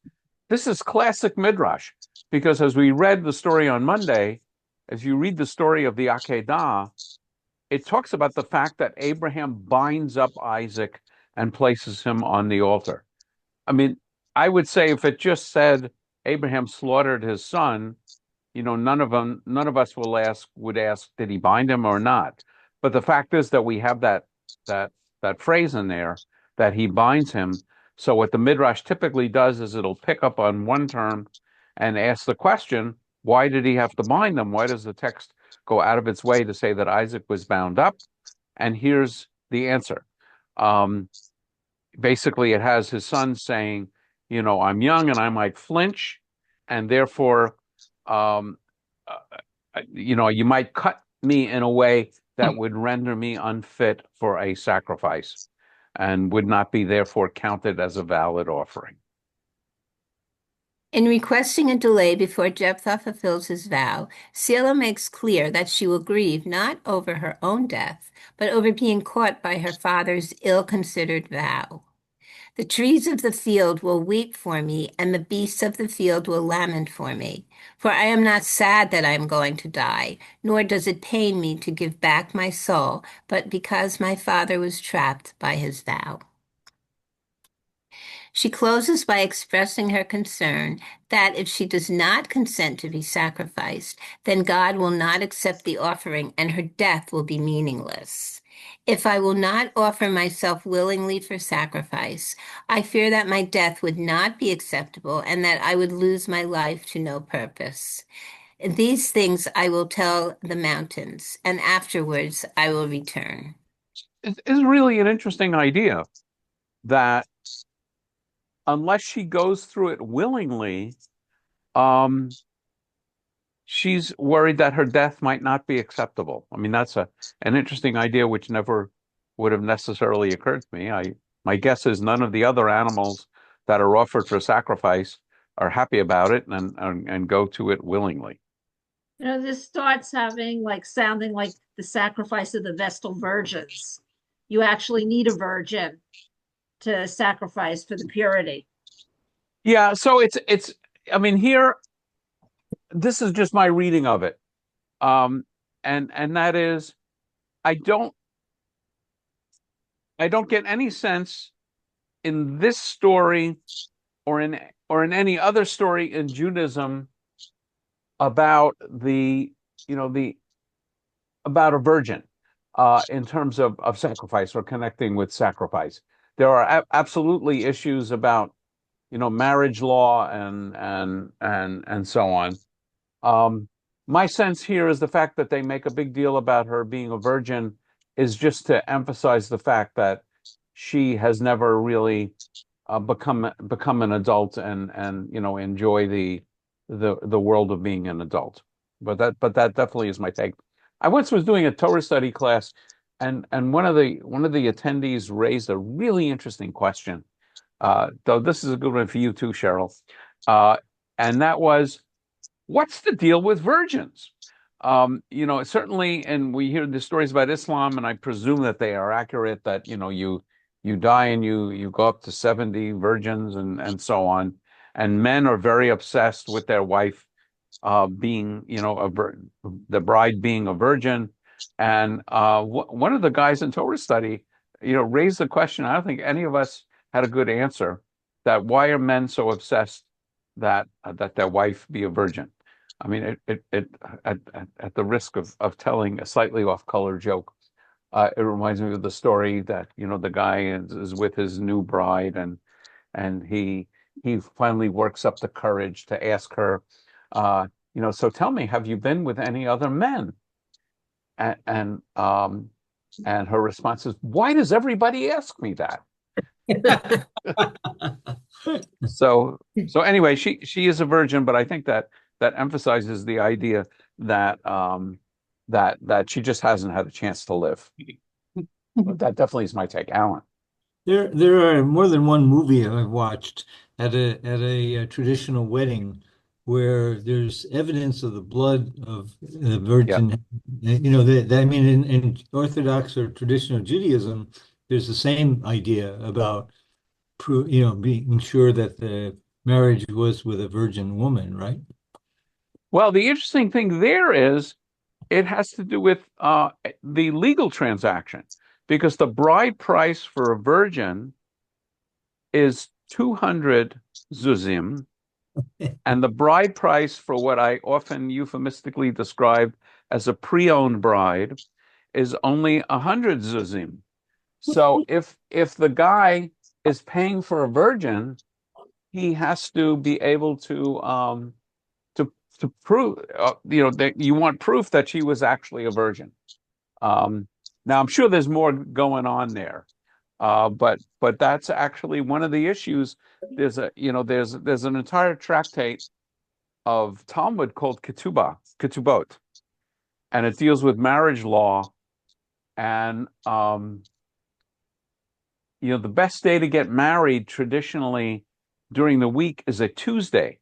classic Midrash, because as we read the story on Monday, as you read the story of the Akedah, it talks about the fact that Abraham binds up Isaac and places him on the altar. I mean, I would say if it just said Abraham slaughtered his son, none of us would ask, did he bind him or not? But the fact is that we have that phrase in there that he binds him. So what the Midrash typically does is it'll pick up on one term and ask the question, why did he have to bind them? Why does the text go out of its way to say that Isaac was bound up? And here's the answer. Basically, it has his son saying, I'm young and I might flinch, and therefore, you might cut me in a way that would render me unfit for a sacrifice and would not be therefore counted as a valid offering. In requesting a delay before Jephthah fulfills his vow, Seila makes clear that she will grieve not over her own death, but over being caught by her father's ill-considered vow. The trees of the field will weep for me, and the beasts of the field will lament for me. For I am not sad that I am going to die, nor does it pain me to give back my soul, but because my father was trapped by his vow. She closes by expressing her concern that if she does not consent to be sacrificed, then God will not accept the offering and her death will be meaningless. If I will not offer myself willingly for sacrifice, I fear that my death would not be acceptable and that I would lose my life to no purpose. These things I will tell the mountains, and afterwards I will return. It's really an interesting idea that unless she goes through it willingly, she's worried that her death might not be acceptable. I mean, that's an interesting idea which never would have necessarily occurred to me. My guess is none of the other animals that are offered for sacrifice are happy about it and go to it willingly. This starts sounding like the sacrifice of the Vestal virgins. You actually need a virgin to sacrifice for the purity. Yeah, so it's I mean, here this is just my reading of it. And that is I don't get any sense in this story or in any other story in Judaism about about a virgin in terms of sacrifice or connecting with sacrifice. There are absolutely issues about marriage law and so on. My sense here is the fact that they make a big deal about her being a virgin is just to emphasize the fact that she has never really become an adult and enjoy the world of being an adult. But that definitely is my take. I once was doing a Torah study class, and one of the attendees raised a really interesting question. Though this is a good one for you too, Cheryl. And that was, what's the deal with virgins? Certainly, and we hear the stories about Islam, and I presume that they are accurate, that, you die and you go up to 70 virgins and so on. And men are very obsessed with their wife being, the bride being a virgin. And one of the guys in Torah study, raised the question. I don't think any of us had a good answer, that why are men so obsessed that their wife be a virgin? I mean, at the risk of telling a slightly off-color joke, it reminds me of the story that, the guy is with his new bride, and he finally works up the courage to ask her, so tell me, have you been with any other men? And her response is, why does everybody ask me that? So anyway, she is a virgin, but I think that emphasizes the idea that that she just hasn't had a chance to live. But that definitely is my take. Alan. There are more than one movie I've watched at a traditional wedding where there's evidence of the blood of the virgin. I mean, in Orthodox or traditional Judaism, there's the same idea about being sure that the marriage was with a virgin woman, right? Well, the interesting thing there is it has to do with the legal transaction, because the bride price for a virgin is 200 zuzim, and the bride price for what I often euphemistically describe as a pre-owned bride is only 100 zuzim. So if the guy is paying for a virgin, he has to be able to prove, that you want proof that she was actually a virgin. Now I'm sure there's more going on there, but that's actually one of the issues. There's an entire tractate of Talmud called Ketubot, and it deals with marriage law. And the best day to get married traditionally during the week is a Tuesday.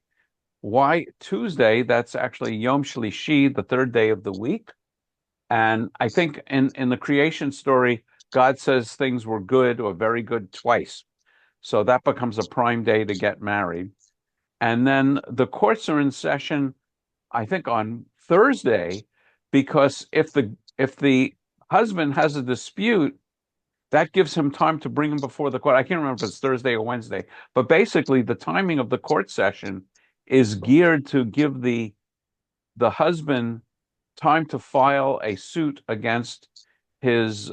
Why Tuesday? That's actually Yom Shlishi, the third day of the week. And I think in the creation story, God says things were good or very good twice. So that becomes a prime day to get married. And then the courts are in session, I think, on Thursday, because if the husband has a dispute, that gives him time to bring him before the court. I can't remember if it's Thursday or Wednesday, but basically the timing of the court session is geared to give the husband time to file a suit against his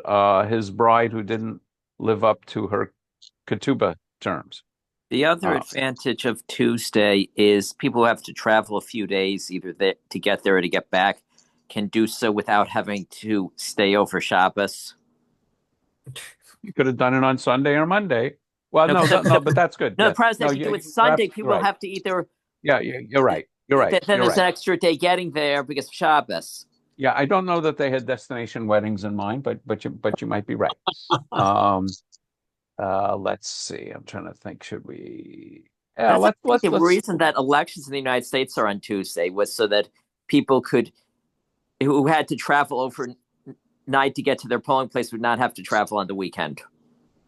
bride who didn't live up to her ketubah terms. The other advantage of Tuesday is people who have to travel a few days, either to get there or to get back, can do so without having to stay over Shabbos. You could have done it on Sunday or Monday. Well, no, but that's good. No, the problem is if you do it Sunday, people have to either. Yeah, you're right. You're right. Then there's an extra day getting there because of Shabbos. Yeah, I don't know that they had destination weddings in mind, but you might be right. Let's see. I'm trying to think. Should we? Yeah, let's. The reason that elections in the United States are on Tuesday was so that people who had to travel overnight to get to their polling place would not have to travel on the weekend.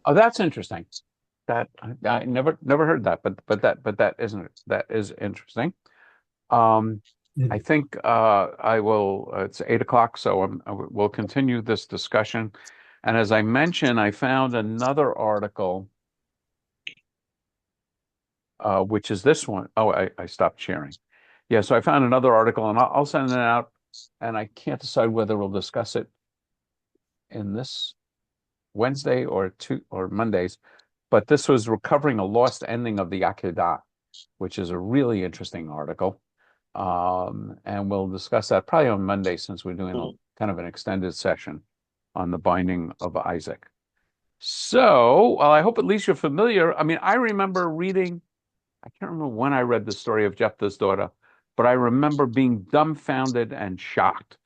Oh, that's interesting. That I never heard that, but that is interesting. I think I will. It's 8:00, so we'll continue this discussion. And as I mentioned, I found another article, which is this one. Oh, I stopped sharing. Yeah, so I found another article, and I'll send it out. And I can't decide whether we'll discuss it in this Wednesday or Mondays. But this was Recovering a Lost Ending of the Akedah, which is a really interesting article. And we'll discuss that probably on Monday, since we're doing kind of an extended session. on the binding of Isaac. So, well, I hope at least you're familiar. I mean, I remember reading, I can't remember when I read the story of Jephthah's daughter, but I remember being dumbfounded and shocked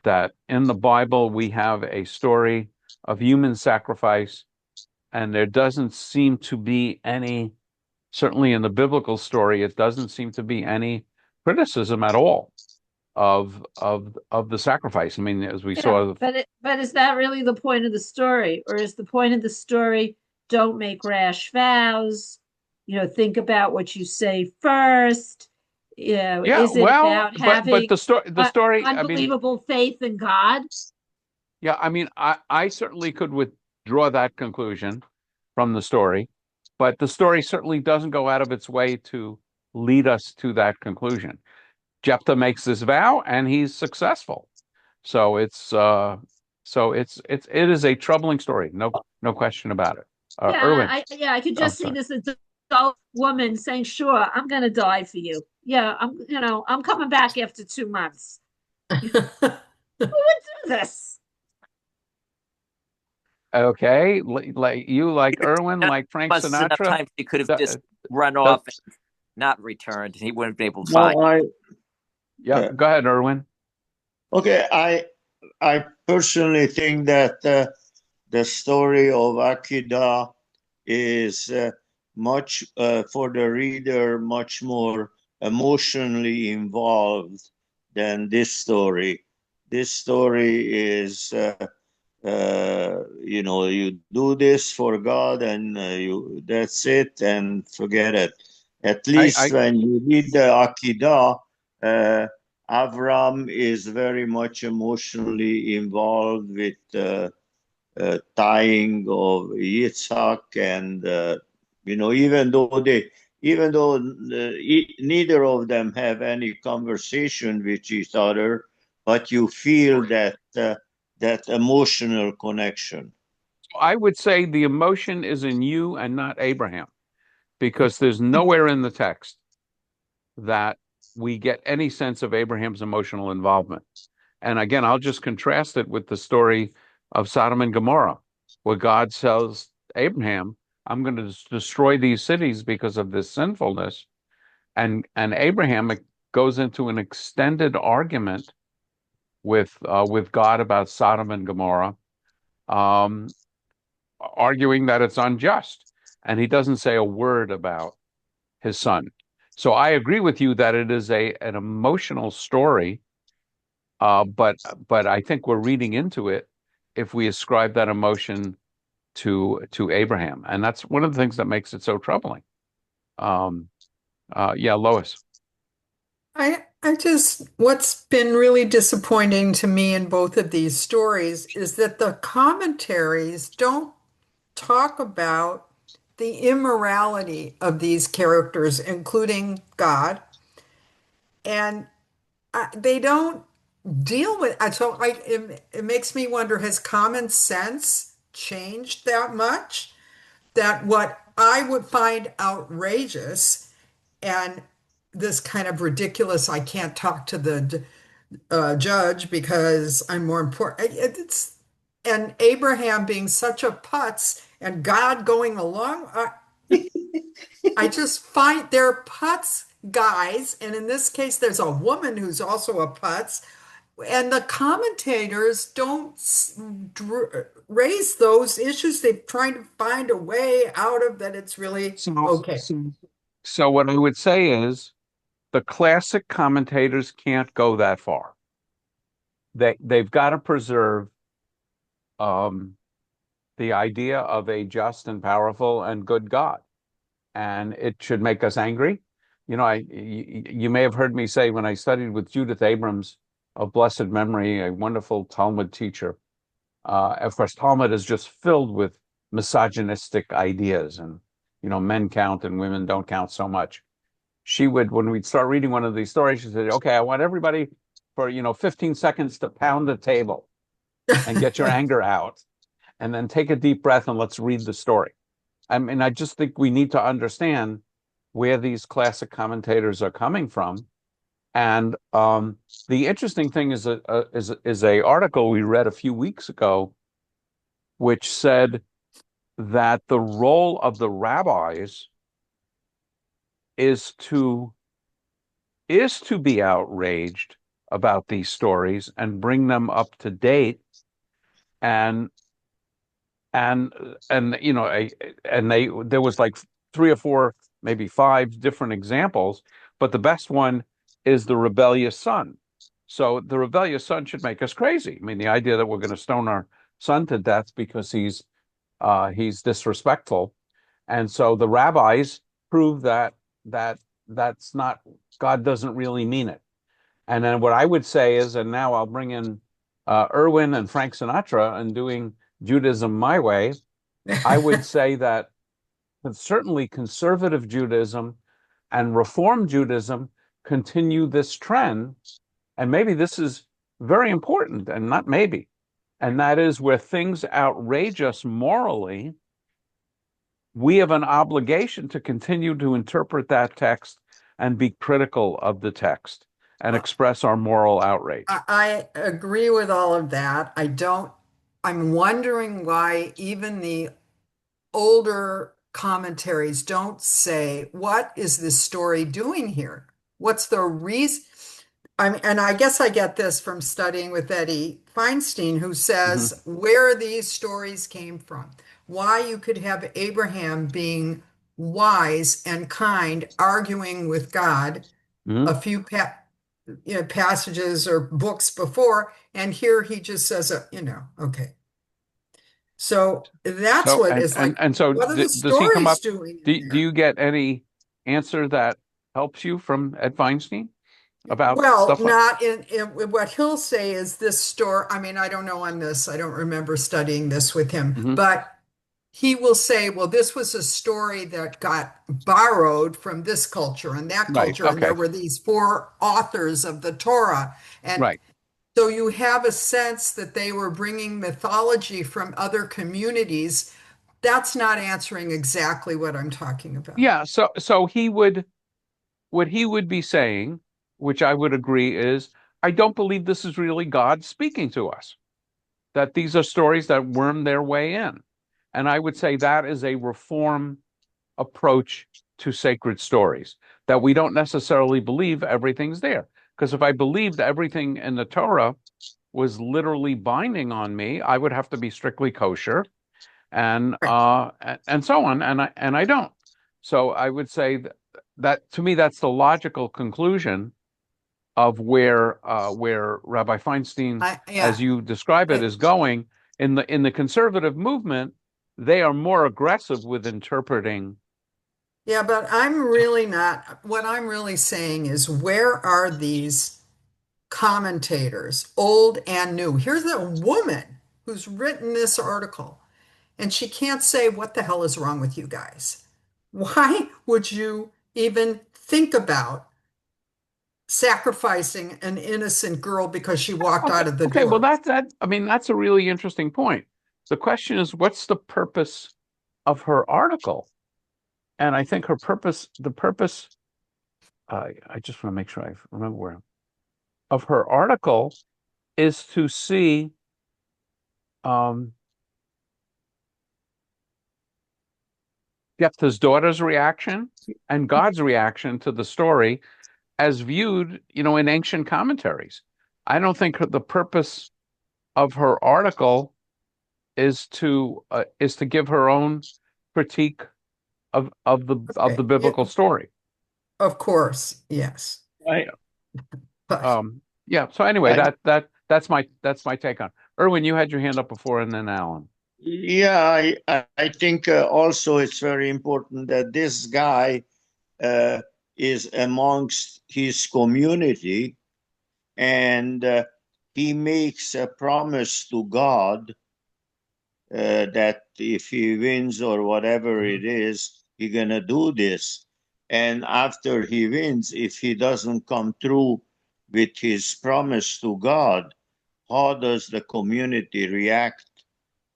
that in the Bible we have a story of human sacrifice, and there doesn't seem to be any, certainly in the biblical story, it doesn't seem to be any criticism at all of the sacrifice. I mean, as we saw, but is that really the point of the story, or is the point of the story don't make rash vows? Think about what you say first. yeah, Is it well, about having but the story, I mean, unbelievable faith in God? yeah, I mean, I certainly could withdraw that conclusion from the story, but the story certainly doesn't go out of its way to lead us to that conclusion. Jephthah makes this vow and he's successful. So it is a troubling story. No question about it. Erwin. I could Oh, just see sorry. this adult woman saying, "Sure, I'm going to die for you. Yeah, I'm coming back after 2 months." Who would do this? Okay, like Erwin, like Frank But enough Sinatra. time he could have just run off and not returned, and he wouldn't have been able to No, find. Yeah, go ahead, Erwin. Okay, I personally think that the story of Akida is much for the reader much more emotionally involved than this story. This story is you do this for God and that's it and forget it. At least when you read the Akida, Avram is very much emotionally involved with tying of Yitzhak, and even though neither of them have any conversation with each other, but you feel that emotional connection. I would say the emotion is in you and not Abraham, because there's nowhere in the text that we get any sense of Abraham's emotional involvement. And again, I'll just contrast it with the story of Sodom and Gomorrah, where God tells Abraham, I'm going to destroy these cities because of this sinfulness. And Abraham goes into an extended argument with God about Sodom and Gomorrah, arguing that it's unjust. And he doesn't say a word about his son. So I agree with you that it is an emotional story, but I think we're reading into it if we ascribe that emotion to Abraham, and that's one of the things that makes it so troubling. Yeah, Lois. What's been really disappointing to me in both of these stories is that the commentaries don't talk about the immorality of these characters, including God, and they don't deal with it. So it makes me wonder, has common sense changed that much? That what I would find outrageous and this kind of ridiculous, I can't talk to the judge because I'm more important. And Abraham being such a putz and God going along. I just find they're putz guys. And in this case, there's a woman who's also a putz. And the commentators don't raise those issues. They're trying to find a way out of that. It's really okay. So what I would say is the classic commentators can't go that far. They've got to preserve the idea of a just and powerful and good God, and it should make us angry. You may have heard me say when I studied with Judith Abrams of blessed memory, a wonderful Talmud teacher. Of course, Talmud is just filled with misogynistic ideas, and men count and women don't count so much. She would, when we'd start reading one of these stories, she said, "Okay, I want everybody for 15 seconds to pound the table and get your anger out, and then take a deep breath and let's read the story." I mean, I just think we need to understand where these classic commentators are coming from. And the interesting thing is a article we read a few weeks ago which said that the role of the rabbis is to be outraged about these stories and bring them up to date, and you know, there was like 3 or 4, maybe 5 different examples, but the best one is the rebellious son. So the rebellious son should make us crazy. I mean, the idea that we're going to stone our son to death because he's disrespectful, and so the rabbis prove that's not, God doesn't really mean it. And then what I would say is, and now I'll bring in Irwin and Frank Sinatra and doing Judaism my way. I would say that certainly conservative Judaism and Reform Judaism continue this trend. And maybe this is very important, and not maybe, and that is where things outrage us morally, we have an obligation to continue to interpret that text and be critical of the text and express our moral outrage. I agree with all of that. I'm wondering why even the older commentaries don't say, what is this story doing here? What's the reason? And I guess I get this from studying with Eddie Feinstein, who says where these stories came from, why you could have Abraham being wise and kind, arguing with God a few passages or books before, and here he just says, okay. So that's what it's like. And so what are the does he come up? stories doing? Do you get any answer that helps you from Ed Feinstein about Well, stuff like? not in what he'll say is this story. I mean, I don't know on this. I don't remember studying this with him, but he will say, well, this was a story that got borrowed from this culture and that culture. Right, and there were these 4 authors of the Torah. And right. so you have a sense that they were bringing mythology from other communities. That's not answering exactly what I'm talking about. Yeah, so what he would be saying, which I would agree, is I don't believe this is really God speaking to us, that these are stories that worm their way in. And I would say that is a Reform approach to sacred stories, that we don't necessarily believe everything's there. Because if I believed everything in the Torah was literally binding on me, I would have to be strictly kosher and so on. And I don't. So I would say that to me, that's the logical conclusion of where Rabbi Feinstein, as you describe it, is going. In the conservative movement, they are more aggressive with interpreting. Yeah, but I'm really not. What I'm really saying is, where are these commentators, old and new? Here's a woman who's written this article, and she can't say, what the hell is wrong with you guys? Why would you even think about sacrificing an innocent girl because she walked out of the door? Okay, well, I mean, that's a really interesting point. The question is, what's the purpose of her article? And I think the purpose, I just want to make sure I remember where, of her article is to see Jephthah's daughter's reaction and God's reaction to the story as viewed, in ancient commentaries. I don't think the purpose of her article is to give her own critique of the biblical story. Of course, yes. Yeah. So anyway, that's my take on it. Irwin, you had your hand up before, and then Alan. Yeah, I think also it's very important that this guy is amongst his community, and he makes a promise to God that if he wins or whatever it is, he's gonna do this. And after he wins, if he doesn't come through with his promise to God, how does the community react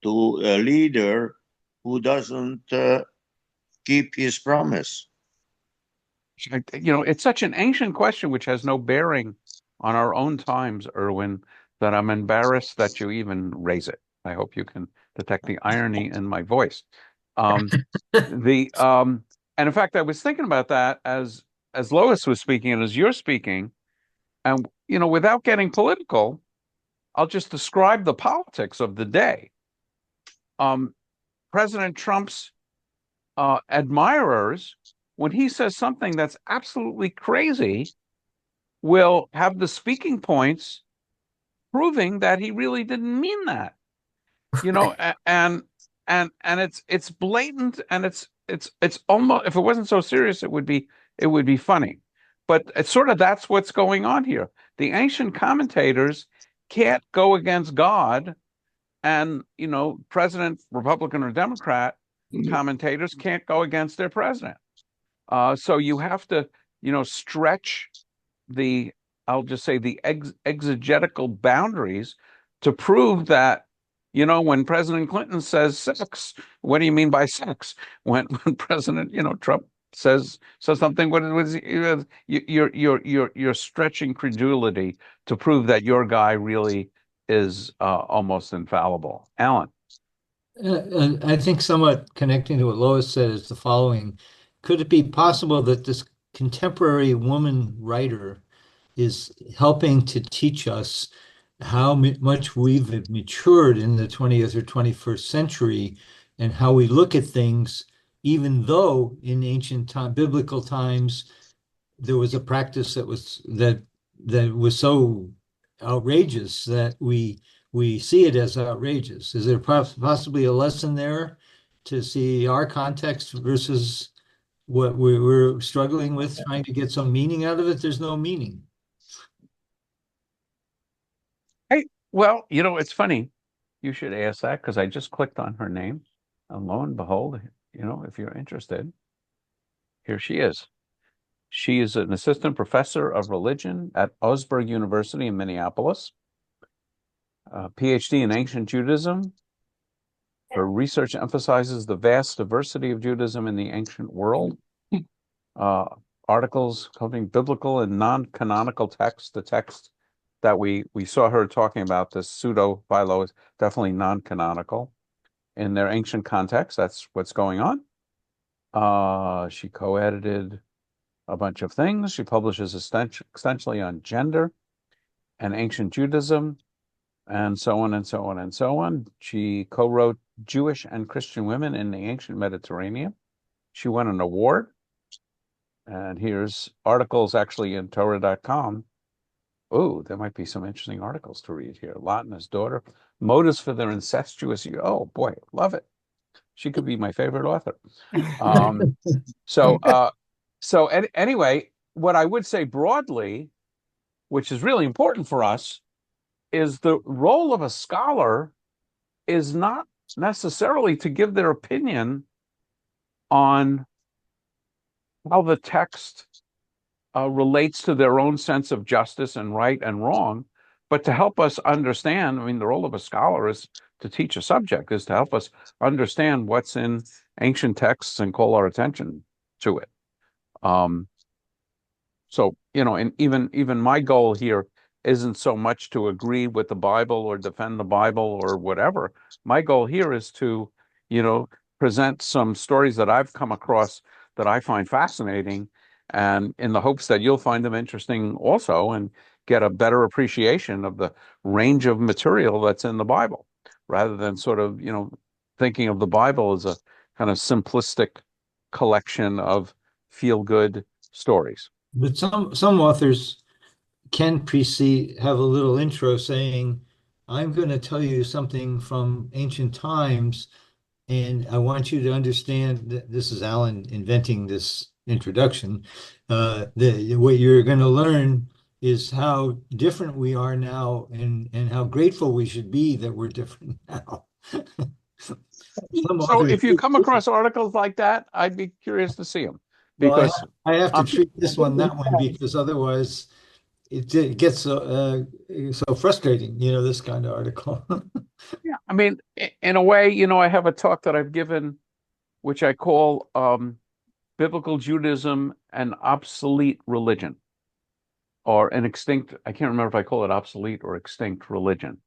to a leader who doesn't keep his promise? It's such an ancient question which has no bearing on our own times, Irwin, that I'm embarrassed that you even raise it. I hope you can detect the irony in my voice. And in fact, I was thinking about that as Lois was speaking and as you're speaking, and without getting political, I'll just describe the politics of the day. President Trump's admirers, when he says something that's absolutely crazy, will have the speaking points proving that he really didn't mean that. And it's blatant, and it's almost, if it wasn't so serious, it would be funny. But it's sort of, that's what's going on here. The ancient commentators can't go against God, and president, Republican or Democrat commentators can't go against their president. So you have to stretch the, I'll just say, the exegetical boundaries to prove that when President Clinton says sex, what do you mean by sex? When President Trump says something, what was you're stretching credulity to prove that your guy really is almost infallible. Alan. I think somewhat connecting to what Lois said is the following. Could it be possible that this contemporary woman writer is helping to teach us how much we've matured in the 20th or 21st century, and how we look at things, even though in ancient time, biblical times, there was a practice that was so outrageous that we see it as outrageous. Is there possibly a lesson there to see our context versus what we're struggling with, trying to get some meaning out of it? There's no meaning. Hey, well, it's funny. You should ask that, because I just clicked on her name, and lo and behold, if you're interested, here she is. She is an assistant professor of religion at Augsburg University in Minneapolis, PhD in ancient Judaism. Her research emphasizes the vast diversity of Judaism in the ancient world. Articles covering biblical and non-canonical texts. The text that we saw her talking about, this pseudo-philo, is definitely non-canonical in their ancient context. That's what's going on. She co-edited a bunch of things. She publishes extensively on gender and ancient Judaism, and so on and so on and so on. She co-wrote Jewish and Christian Women in the Ancient Mediterranean. She won an award. And here's articles actually in Torah.com. Oh, there might be some interesting articles to read here. Lot and his daughter, motives for their incestuous. Oh boy, love it. She could be my favorite author. Anyway, what I would say broadly, which is really important for us, is the role of a scholar is not necessarily to give their opinion on how the text relates to their own sense of justice and right and wrong, but to help us understand. I mean, the role of a scholar is to teach a subject, is to help us understand what's in ancient texts and call our attention to it. So, and even my goal here isn't so much to agree with the Bible or defend the Bible or whatever. My goal here is to, present some stories that I've come across that I find fascinating, and in the hopes that you'll find them interesting also, and get a better appreciation of the range of material that's in the Bible, rather than sort of, thinking of the Bible as a kind of simplistic collection of feel-good stories. But some authors can have a little intro saying, I'm going to tell you something from ancient times, and I want you to understand that this is Alan inventing this introduction. What you're going to learn is how different we are now, and how grateful we should be that we're different now. So if you come across articles like that, I'd be curious to see them. Because I have to treat this one that one, because otherwise it gets so frustrating, this kind of article. Yeah, I mean, in a way, I have a talk that I've given, which I call Biblical Judaism and Obsolete Religion, or an extinct, I can't remember if I call it obsolete or extinct religion.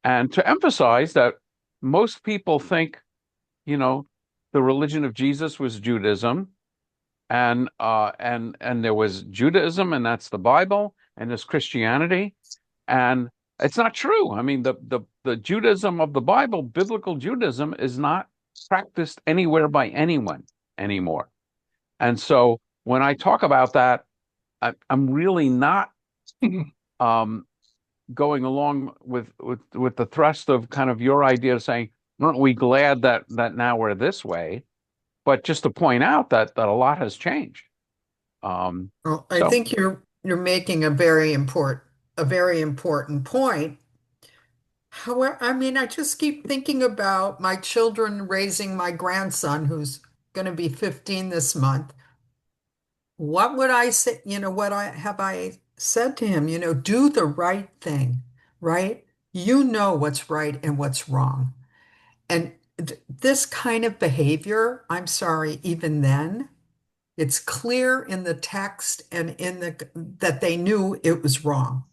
and to emphasize that most people think, the religion of Jesus was Judaism, and there was Judaism, and that's the Bible, and there's Christianity, and it's not true. I mean, the Judaism of the Bible, biblical Judaism, is not practiced anywhere by anyone anymore. And so when I talk about that, I'm really not going along with the thrust of kind of your idea of saying, aren't we glad that now we're this way? But just to point out that a lot has changed. Well, I think you're making a very important point. However, I mean, I just keep thinking about my children raising my grandson, who's going to be 15 this month. What would I say? What I said to him? Do the right thing, right? You know what's right and what's wrong. And this kind of behavior, I'm sorry, even then, it's clear in the text and that they knew it was wrong.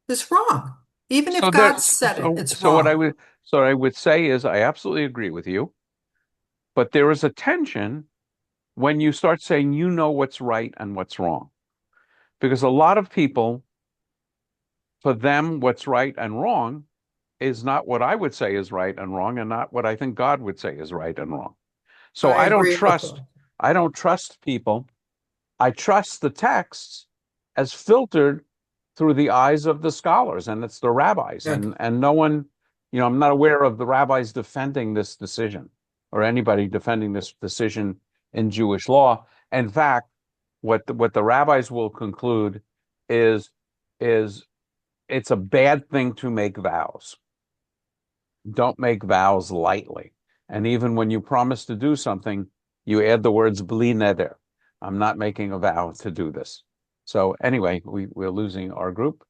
It's wrong. Even if God said it, it's wrong. What I would say is I absolutely agree with you, but there is a tension when you start saying you know what's right and what's wrong. Because a lot of people, for them, what's right and wrong is not what I would say is right and wrong, and not what I think God would say is right and wrong. So I don't trust people. I trust the texts as filtered through the eyes of the scholars, and it's the rabbis. Okay. And no one, I'm not aware of the rabbis defending this decision or anybody defending this decision in Jewish law. In fact, what the rabbis will conclude is it's a bad thing to make vows. Don't make vows lightly. And even when you promise to do something, you add the words bli neder. I'm not making a vow to do this. So anyway, we're losing our group.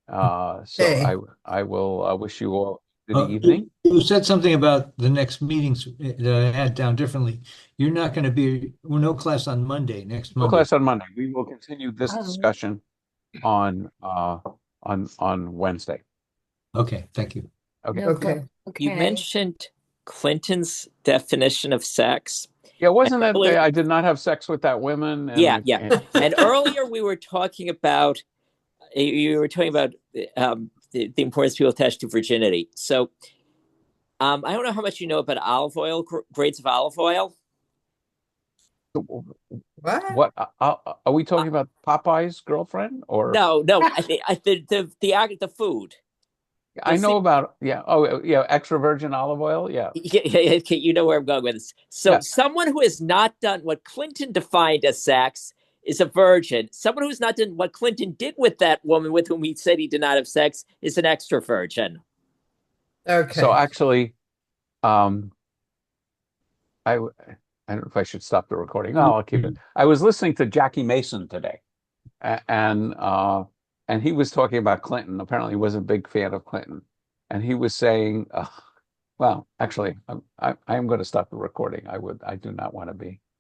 So I will wish you all good evening. You said something about the next meetings that I had down differently. You're not going to be, no class on Monday, next Monday. No class on Monday. We will continue this discussion on Wednesday. Okay, thank you. Okay. You mentioned Clinton's definition of sex. Yeah, wasn't that I did not have sex with that woman? And, yeah. And earlier we were talking about the importance people attach to virginity. So I don't know how much you know about olive oil, grades of olive oil. What are we talking about? Popeye's girlfriend or no? The food. I know about extra virgin olive oil. Yeah. You know where I'm going with this. So someone who has not done what Clinton defined as sex is a virgin. Someone who's not done what Clinton did with that woman with whom he said he did not have sex is an extra virgin. Okay. So actually, I don't know if I should stop the recording. No, I'll keep it. I was listening to Jackie Mason today, and he was talking about Clinton. Apparently, he was a big fan of Clinton, and he was saying, "Well, actually, I am going to stop the recording. I do not want to be